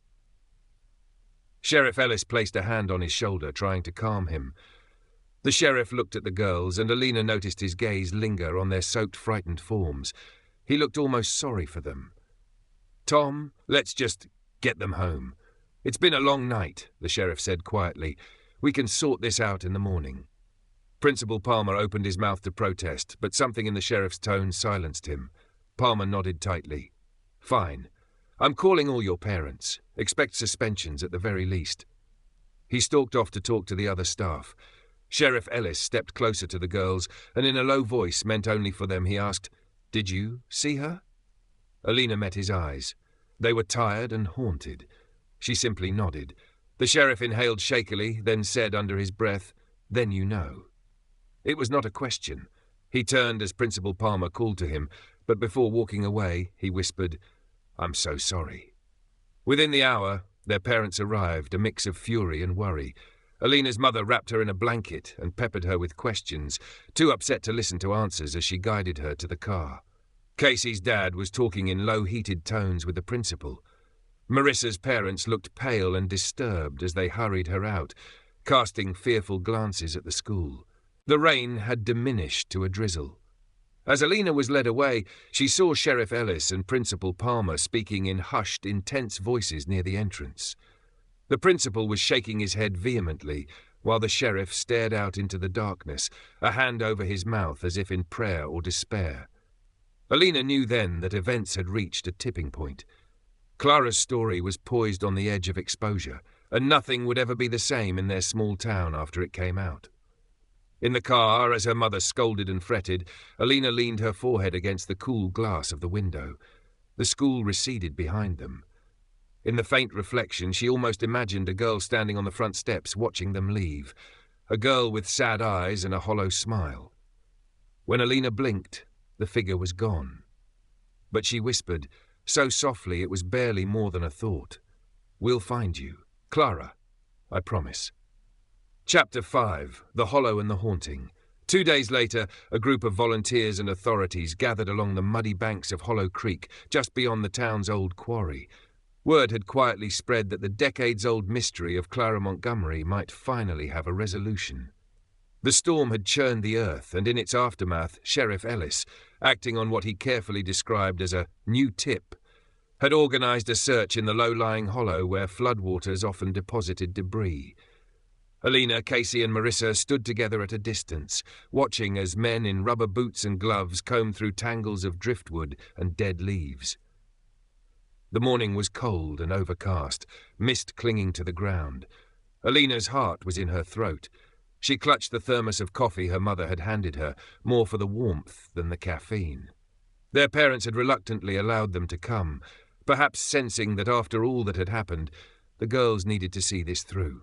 Sheriff Ellis placed a hand on his shoulder, trying to calm him. The sheriff looked at the girls, and Alina noticed his gaze linger on their soaked, frightened forms. He looked almost sorry for them. "Tom, let's just get them home. It's been a long night," the sheriff said quietly. "We can sort this out in the morning." Principal Palmer opened his mouth to protest, but something in the sheriff's tone silenced him. Palmer nodded tightly. "Fine. I'm calling all your parents. Expect suspensions at the very least." He stalked off to talk to the other staff. Sheriff Ellis stepped closer to the girls, and in a low voice meant only for them, he asked, "Did you see her?" Alina met his eyes. They were tired and haunted. She simply nodded. The sheriff inhaled shakily, then said under his breath, "Then you know." It was not a question. He turned as Principal Palmer called to him, but before walking away, he whispered, "I'm so sorry." Within the hour, their parents arrived, a mix of fury and worry. Alina's mother wrapped her in a blanket and peppered her with questions, too upset to listen to answers as she guided her to the car. Casey's dad was talking in low, heated tones with the principal. Marissa's parents looked pale and disturbed as they hurried her out, casting fearful glances at the school. The rain had diminished to a drizzle. As Alina was led away, she saw Sheriff Ellis and Principal Palmer speaking in hushed, intense voices near the entrance. The principal was shaking his head vehemently, while the sheriff stared out into the darkness, a hand over his mouth as if in prayer or despair. Alina knew then that events had reached a tipping point. Clara's story was poised on the edge of exposure, and nothing would ever be the same in their small town after it came out. In the car, as her mother scolded and fretted, Alina leaned her forehead against the cool glass of the window. The school receded behind them. In the faint reflection, she almost imagined a girl standing on the front steps watching them leave, a girl with sad eyes and a hollow smile. When Alina blinked, the figure was gone. But she whispered, so softly it was barely more than a thought, "We'll find you, Clara, I promise." Chapter 5, The Hollow and the Haunting. 2 days later, a group of volunteers and authorities gathered along the muddy banks of Hollow Creek, just beyond the town's old quarry. Word had quietly spread that the decades-old mystery of Clara Montgomery might finally have a resolution. The storm had churned the earth, and in its aftermath, Sheriff Ellis, acting on what he carefully described as a new tip, had organized a search in the low-lying hollow where floodwaters often deposited debris. Alina, Casey and Marissa stood together at a distance, watching as men in rubber boots and gloves combed through tangles of driftwood and dead leaves. The morning was cold and overcast, mist clinging to the ground. Alina's heart was in her throat. She clutched the thermos of coffee her mother had handed her, more for the warmth than the caffeine. Their parents had reluctantly allowed them to come, perhaps sensing that after all that had happened, the girls needed to see this through.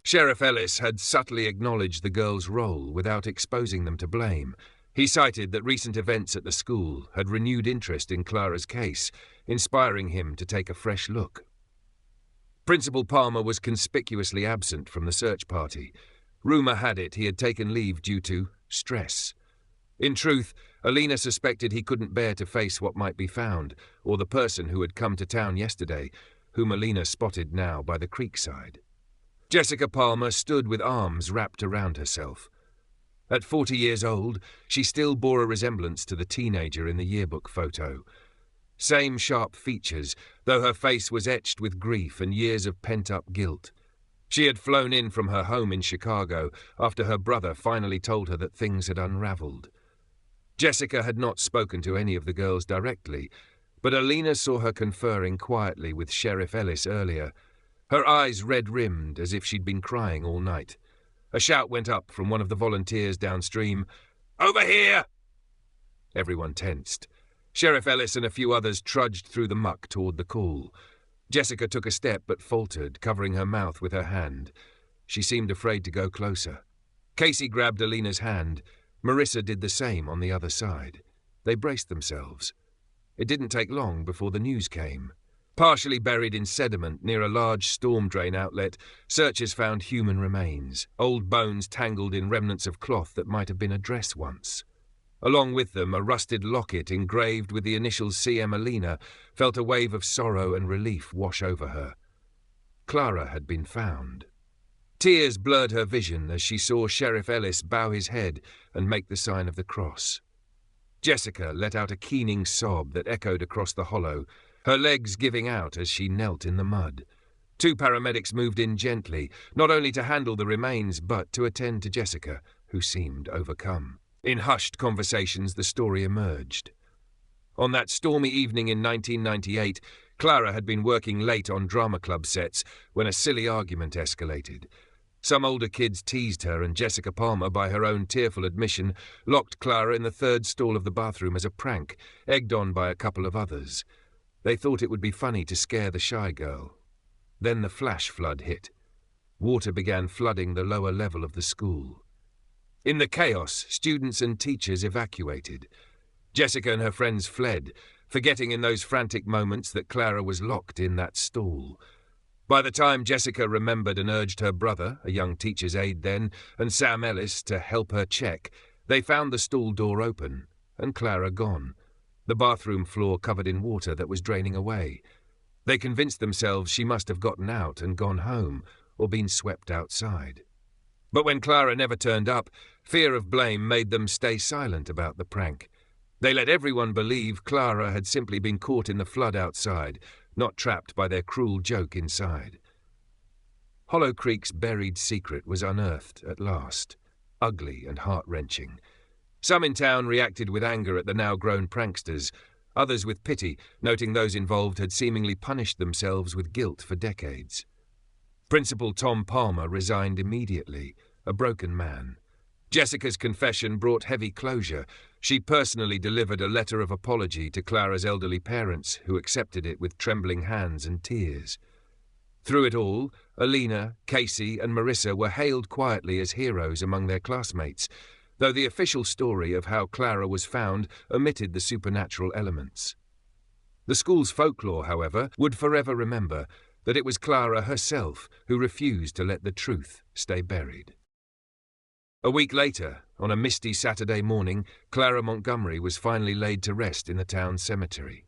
Sheriff Ellis had subtly acknowledged the girls' role without exposing them to blame. He cited that recent events at the school had renewed interest in Clara's case, inspiring him to take a fresh look. Principal Palmer was conspicuously absent from the search party. Rumour had it he had taken leave due to stress. In truth, Alina suspected he couldn't bear to face what might be found, or the person who had come to town yesterday, whom Alina spotted now by the creekside. Jessica Palmer stood with arms wrapped around herself. At 40 years old, she still bore a resemblance to the teenager in the yearbook photo. Same sharp features, though her face was etched with grief and years of pent-up guilt. She had flown in from her home in Chicago after her brother finally told her that things had unraveled. Jessica had not spoken to any of the girls directly, but Alina saw her conferring quietly with Sheriff Ellis earlier, her eyes red-rimmed as if she'd been crying all night. A shout went up from one of the volunteers downstream. "Over here!" Everyone tensed. Sheriff Ellis and a few others trudged through the muck toward the call. Jessica took a step but faltered, covering her mouth with her hand. She seemed afraid to go closer. Casey grabbed Alina's hand. Marissa did the same on the other side. They braced themselves. It didn't take long before the news came. Partially buried in sediment near a large storm drain outlet, searchers found human remains, old bones tangled in remnants of cloth that might have been a dress once. Along with them, a rusted locket engraved with the initials C.M. Alina felt a wave of sorrow and relief wash over her. Clara had been found. Tears blurred her vision as she saw Sheriff Ellis bow his head and make the sign of the cross. Jessica let out a keening sob that echoed across the hollow, her legs giving out as she knelt in the mud. 2 paramedics moved in gently, not only to handle the remains but to attend to Jessica, who seemed overcome. In hushed conversations, the story emerged. On that stormy evening in 1998, Clara had been working late on drama club sets when a silly argument escalated. Some older kids teased her, and Jessica Palmer, by her own tearful admission, locked Clara in the third stall of the bathroom as a prank, egged on by a couple of others. They thought it would be funny to scare the shy girl. Then the flash flood hit. Water began flooding the lower level of the school. In the chaos, students and teachers evacuated. Jessica and her friends fled, forgetting in those frantic moments that Clara was locked in that stall. By the time Jessica remembered and urged her brother, a young teacher's aide then, and Sam Ellis to help her check, they found the stall door open, and Clara gone, the bathroom floor covered in water that was draining away. They convinced themselves she must have gotten out and gone home, or been swept outside. But when Clara never turned up, fear of blame made them stay silent about the prank. They let everyone believe Clara had simply been caught in the flood outside, not trapped by their cruel joke inside. Hollow Creek's buried secret was unearthed at last, ugly and heart-wrenching. Some in town reacted with anger at the now-grown pranksters, others with pity, noting those involved had seemingly punished themselves with guilt for decades. Principal Tom Palmer resigned immediately, a broken man. Jessica's confession brought heavy closure. She personally delivered a letter of apology to Clara's elderly parents, who accepted it with trembling hands and tears. Through it all, Alina, Casey, and Marissa were hailed quietly as heroes among their classmates, though the official story of how Clara was found omitted the supernatural elements. The school's folklore, however, would forever remember that it was Clara herself who refused to let the truth stay buried. A week later, on a misty Saturday morning, Clara Montgomery was finally laid to rest in the town cemetery.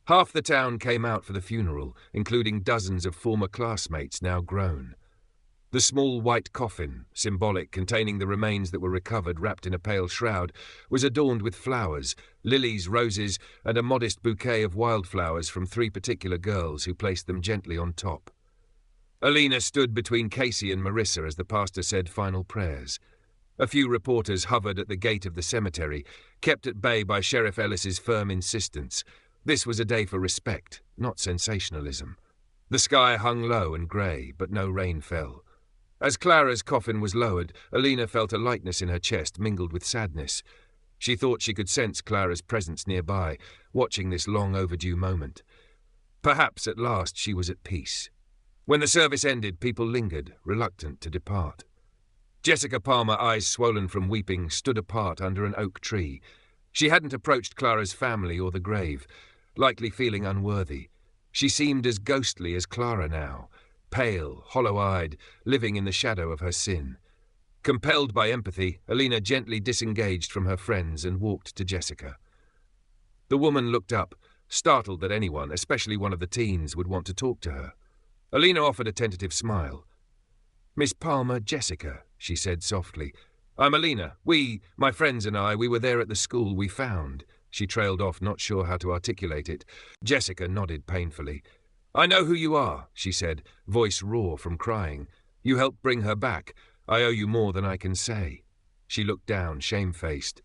Half the town came out for the funeral, including dozens of former classmates now grown. The small white coffin, symbolic, containing the remains that were recovered wrapped in a pale shroud, was adorned with flowers, lilies, roses, and a modest bouquet of wildflowers from 3 particular girls who placed them gently on top. Alina stood between Casey and Marissa as the pastor said final prayers. A few reporters hovered at the gate of the cemetery, kept at bay by Sheriff Ellis's firm insistence. This was a day for respect, not sensationalism. The sky hung low and grey, but no rain fell. As Clara's coffin was lowered, Alina felt a lightness in her chest mingled with sadness. She thought she could sense Clara's presence nearby, watching this long overdue moment. Perhaps at last she was at peace. When the service ended, people lingered, reluctant to depart. Jessica Palmer, eyes swollen from weeping, stood apart under an oak tree. She hadn't approached Clara's family or the grave, likely feeling unworthy. She seemed as ghostly as Clara now, pale, hollow-eyed, living in the shadow of her sin. Compelled by empathy, Alina gently disengaged from her friends and walked to Jessica. The woman looked up, startled that anyone, especially one of the teens, would want to talk to her. Alina offered a tentative smile. "Miss Palmer, Jessica," she said softly. "I'm Alina. My friends and I, we were there at the school we found." She trailed off, not sure how to articulate it. Jessica nodded painfully. "I know who you are," she said, voice raw from crying. "You helped bring her back. I owe you more than I can say." She looked down, shamefaced.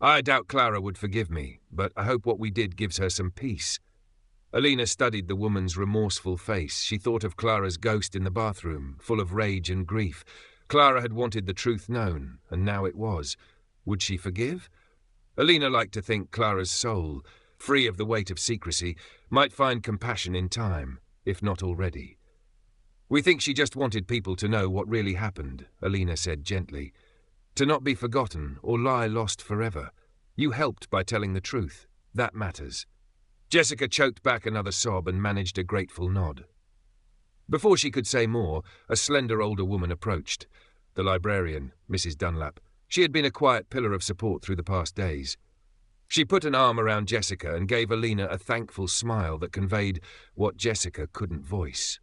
"I doubt Clara would forgive me, but I hope what we did gives her some peace." Alina studied the woman's remorseful face. She thought of Clara's ghost in the bathroom, full of rage and grief. Clara had wanted the truth known, and now it was. Would she forgive? Alina liked to think Clara's soul, free of the weight of secrecy, might find compassion in time, if not already. "We think she just wanted people to know what really happened," Alina said gently. "To not be forgotten or lie lost forever. You helped by telling the truth. That matters." Jessica choked back another sob and managed a grateful nod. Before she could say more, a slender older woman approached. The librarian, Mrs. Dunlap. She had been a quiet pillar of support through the past days. She put an arm around Jessica and gave Alina a thankful smile that conveyed what Jessica couldn't voice.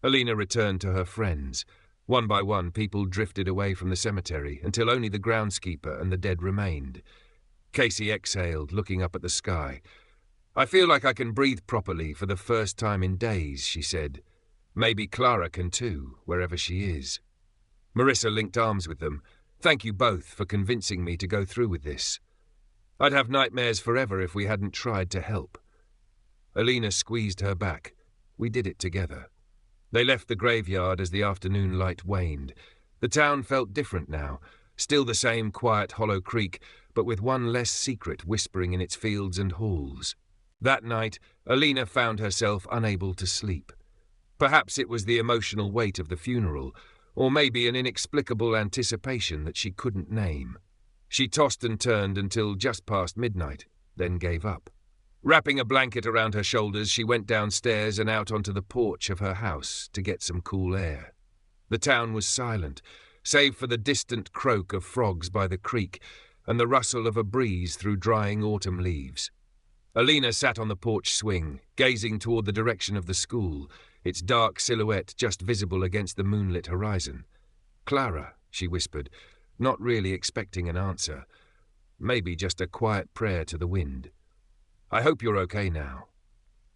Alina returned to her friends. One by one, people drifted away from the cemetery until only the groundskeeper and the dead remained. Casey exhaled, looking up at the sky. "I feel like I can breathe properly for the first time in days," she said. "Maybe Clara can too, wherever she is." Marissa linked arms with them. "Thank you both for convincing me to go through with this. I'd have nightmares forever if we hadn't tried to help." Alina squeezed her back. "We did it together." They left the graveyard as the afternoon light waned. The town felt different now, still the same quiet hollow creek, but with one less secret whispering in its fields and halls. That night, Alina found herself unable to sleep. Perhaps it was the emotional weight of the funeral, or maybe an inexplicable anticipation that she couldn't name. She tossed and turned until just past midnight, then gave up. Wrapping a blanket around her shoulders, she went downstairs and out onto the porch of her house to get some cool air. The town was silent, save for the distant croak of frogs by the creek and the rustle of a breeze through drying autumn leaves. Alina sat on the porch swing, gazing toward the direction of the school, its dark silhouette just visible against the moonlit horizon. "Clara," she whispered, not really expecting an answer. Maybe just a quiet prayer to the wind. "I hope you're okay now."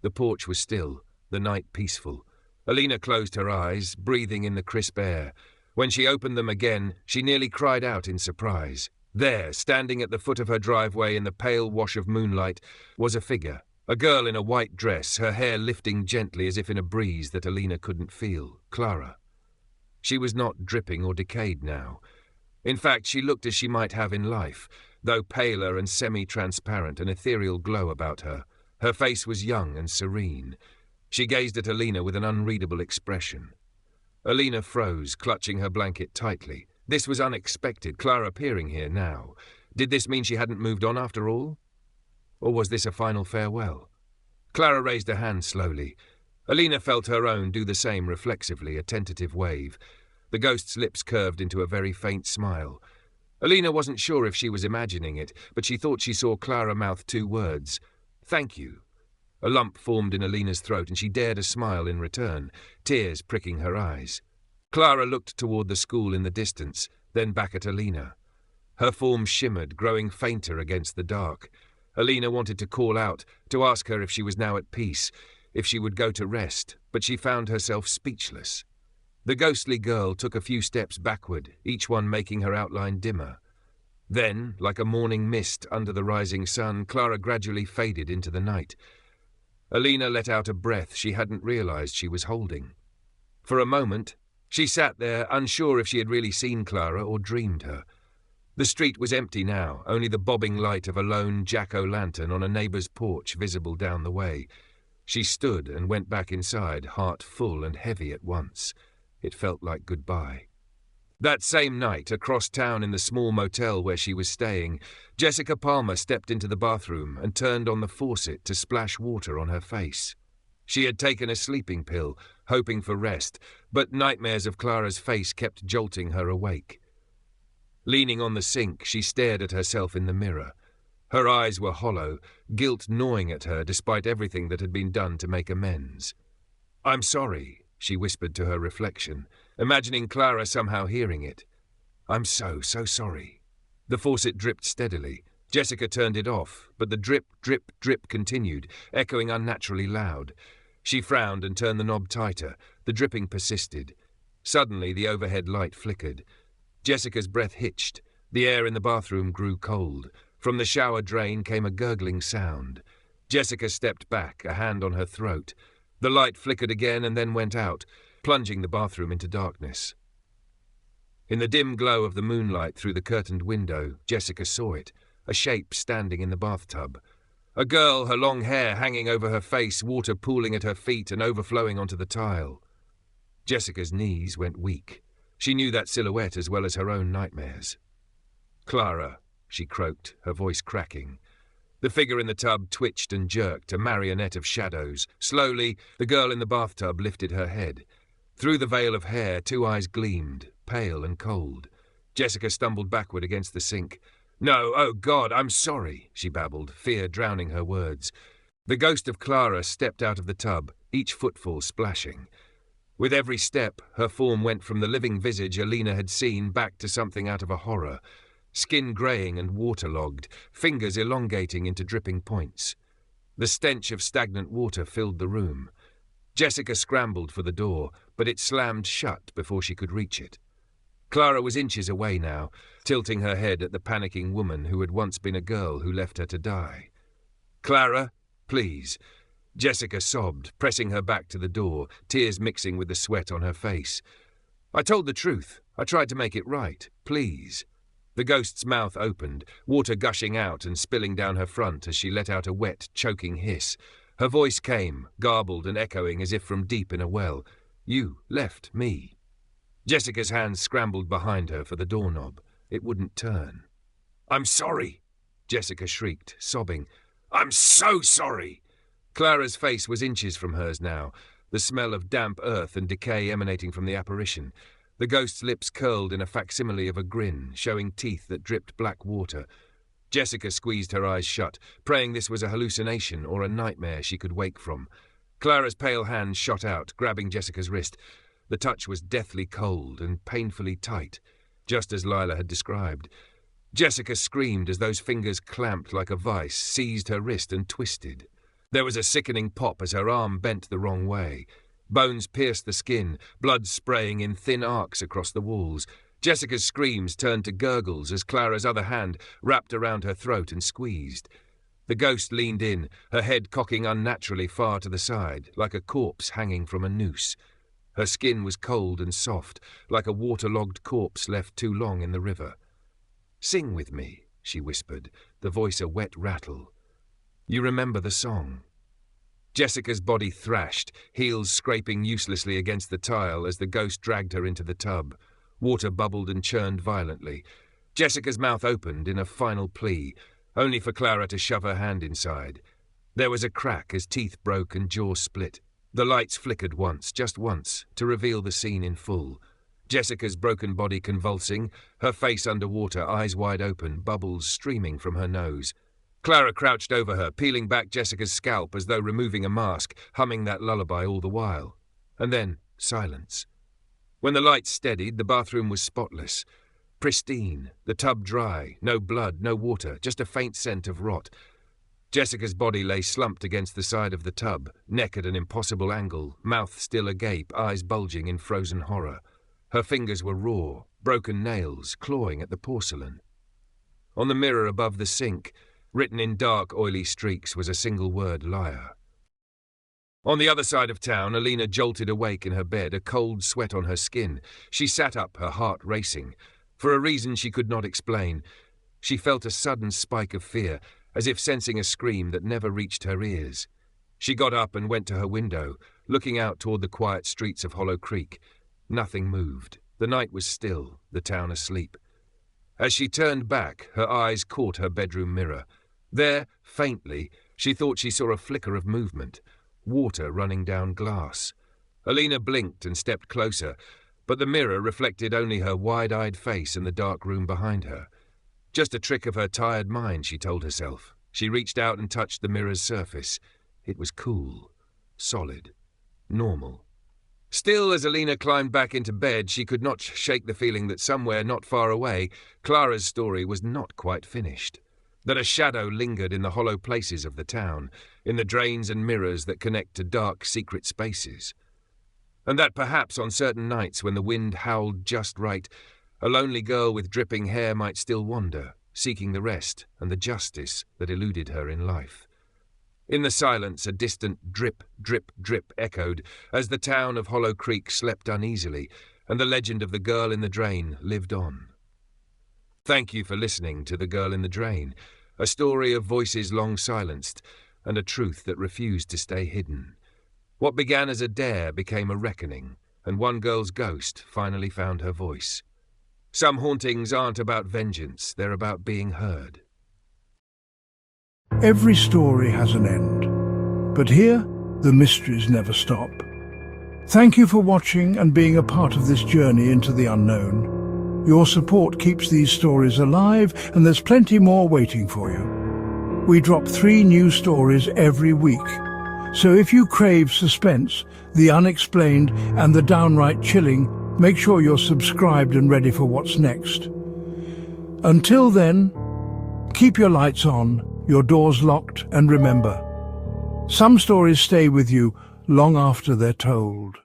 The porch was still, the night peaceful. Alina closed her eyes, breathing in the crisp air. When she opened them again, she nearly cried out in surprise. There, standing at the foot of her driveway in the pale wash of moonlight, was a figure. A girl in a white dress, her hair lifting gently as if in a breeze that Alina couldn't feel. Clara. She was not dripping or decayed now. In fact, she looked as she might have in life, though paler and semi-transparent, an ethereal glow about her. Her face was young and serene. She gazed at Alina with an unreadable expression. Alina froze, clutching her blanket tightly. This was unexpected, Clara appearing here now. Did this mean she hadn't moved on after all? Or was this a final farewell? Clara raised a hand slowly. Alina felt her own do the same reflexively, a tentative wave. The ghost's lips curved into a very faint smile. Alina wasn't sure if she was imagining it, but she thought she saw Clara mouth two words. "Thank you." A lump formed in Alina's throat, and she dared a smile in return, tears pricking her eyes. Clara looked toward the school in the distance, then back at Alina. Her form shimmered, growing fainter against the dark. Alina wanted to call out, to ask her if she was now at peace, if she would go to rest, but she found herself speechless. The ghostly girl took a few steps backward, each one making her outline dimmer. Then, like a morning mist under the rising sun, Clara gradually faded into the night. Alina let out a breath she hadn't realized she was holding. For a moment, she sat there, unsure if she had really seen Clara or dreamed her. The street was empty now, only the bobbing light of a lone jack-o'-lantern on a neighbour's porch visible down the way. She stood and went back inside, heart full and heavy at once. It felt like goodbye. That same night, across town in the small motel where she was staying, Jessica Palmer stepped into the bathroom and turned on the faucet to splash water on her face. She had taken a sleeping pill, hoping for rest, but nightmares of Clara's face kept jolting her awake. Leaning on the sink, she stared at herself in the mirror. Her eyes were hollow, guilt gnawing at her despite everything that had been done to make amends. "I'm sorry," she whispered to her reflection, imagining Clara somehow hearing it. "I'm so sorry." The faucet dripped steadily. Jessica turned it off, but the drip, drip, drip continued, echoing unnaturally loud. She frowned and turned the knob tighter. The dripping persisted. Suddenly, the overhead light flickered. Jessica's breath hitched. The air in the bathroom grew cold. From the shower drain came a gurgling sound. Jessica stepped back, a hand on her throat. The light flickered again and then went out, plunging the bathroom into darkness. In the dim glow of the moonlight through the curtained window, Jessica saw it, a shape standing in the bathtub. A girl, her long hair hanging over her face, water pooling at her feet and overflowing onto the tile. Jessica's knees went weak. She knew that silhouette as well as her own nightmares. "Clara," she croaked, her voice cracking. The figure in the tub twitched and jerked, a marionette of shadows. Slowly, the girl in the bathtub lifted her head. Through the veil of hair, two eyes gleamed, pale and cold. Jessica stumbled backward against the sink. "No, oh God, I'm sorry," she babbled, fear drowning her words. The ghost of Clara stepped out of the tub, each footfall splashing. With every step, her form went from the living visage Alina had seen back to something out of a horror. Skin greying and waterlogged, fingers elongating into dripping points. The stench of stagnant water filled the room. Jessica scrambled for the door, but it slammed shut before she could reach it. Clara was inches away now, tilting her head at the panicking woman who had once been a girl who left her to die. "Clara, please." Jessica sobbed, pressing her back to the door, tears mixing with the sweat on her face. "I told the truth. I tried to make it right. Please." The ghost's mouth opened, water gushing out and spilling down her front as she let out a wet, choking hiss. Her voice came, garbled and echoing as if from deep in a well. "You left me." Jessica's hands scrambled behind her for the doorknob. It wouldn't turn. "I'm sorry," Jessica shrieked, sobbing. "I'm so sorry." Clara's face was inches from hers now, the smell of damp earth and decay emanating from the apparition. The ghost's lips curled in a facsimile of a grin, showing teeth that dripped black water. Jessica squeezed her eyes shut, praying this was a hallucination or a nightmare she could wake from. Clara's pale hand shot out, grabbing Jessica's wrist. The touch was deathly cold and painfully tight, just as Lila had described. Jessica screamed as those fingers clamped like a vice, seized her wrist and twisted. There was a sickening pop as her arm bent the wrong way. Bones pierced the skin, blood spraying in thin arcs across the walls. Jessica's screams turned to gurgles as Clara's other hand wrapped around her throat and squeezed. The ghost leaned in, her head cocking unnaturally far to the side, like a corpse hanging from a noose. Her skin was cold and soft, like a waterlogged corpse left too long in the river. "Sing with me," she whispered, the voice a wet rattle. "You remember the song." Jessica's body thrashed, heels scraping uselessly against the tile as the ghost dragged her into the tub. Water bubbled and churned violently. Jessica's mouth opened in a final plea, only for Clara to shove her hand inside. There was a crack as teeth broke and jaws split. The lights flickered once, just once, to reveal the scene in full. Jessica's broken body convulsing, her face underwater, eyes wide open, bubbles streaming from her nose. Clara crouched over her, peeling back Jessica's scalp as though removing a mask, humming that lullaby all the while. And then, silence. When the lights steadied, the bathroom was spotless. Pristine, the tub dry, no blood, no water, just a faint scent of rot. Jessica's body lay slumped against the side of the tub, neck at an impossible angle, mouth still agape, eyes bulging in frozen horror. Her fingers were raw, broken nails clawing at the porcelain. On the mirror above the sink, written in dark, oily streaks, was a single word: liar. On the other side of town, Alina jolted awake in her bed, a cold sweat on her skin. She sat up, her heart racing. For a reason she could not explain, she felt a sudden spike of fear, as if sensing a scream that never reached her ears. She got up and went to her window, looking out toward the quiet streets of Hollow Creek. Nothing moved. The night was still, the town asleep. As she turned back, her eyes caught her bedroom mirror. There, faintly, she thought she saw a flicker of movement, water running down glass. Alina blinked and stepped closer, but the mirror reflected only her wide-eyed face and the dark room behind her. Just a trick of her tired mind, she told herself. She reached out and touched the mirror's surface. It was cool, solid, normal. Still, as Alina climbed back into bed, she could not shake the feeling that somewhere not far away, Clara's story was not quite finished. That a shadow lingered in the hollow places of the town, in the drains and mirrors that connect to dark, secret spaces. And that perhaps on certain nights when the wind howled just right, a lonely girl with dripping hair might still wander, seeking the rest and the justice that eluded her in life. In the silence, a distant drip, drip, drip echoed as the town of Hollow Creek slept uneasily, and the legend of the girl in the drain lived on. Thank you for listening to The Girl in the Drain, a story of voices long silenced, and a truth that refused to stay hidden. What began as a dare became a reckoning, and one girl's ghost finally found her voice. Some hauntings aren't about vengeance, they're about being heard. Every story has an end, but here, the mysteries never stop. Thank you for watching and being a part of this journey into the unknown. Your support keeps these stories alive, and there's plenty more waiting for you. We drop 3 new stories every week, so if you crave suspense, the unexplained, and the downright chilling, make sure you're subscribed and ready for what's next. Until then, keep your lights on, your doors locked, and remember, some stories stay with you long after they're told.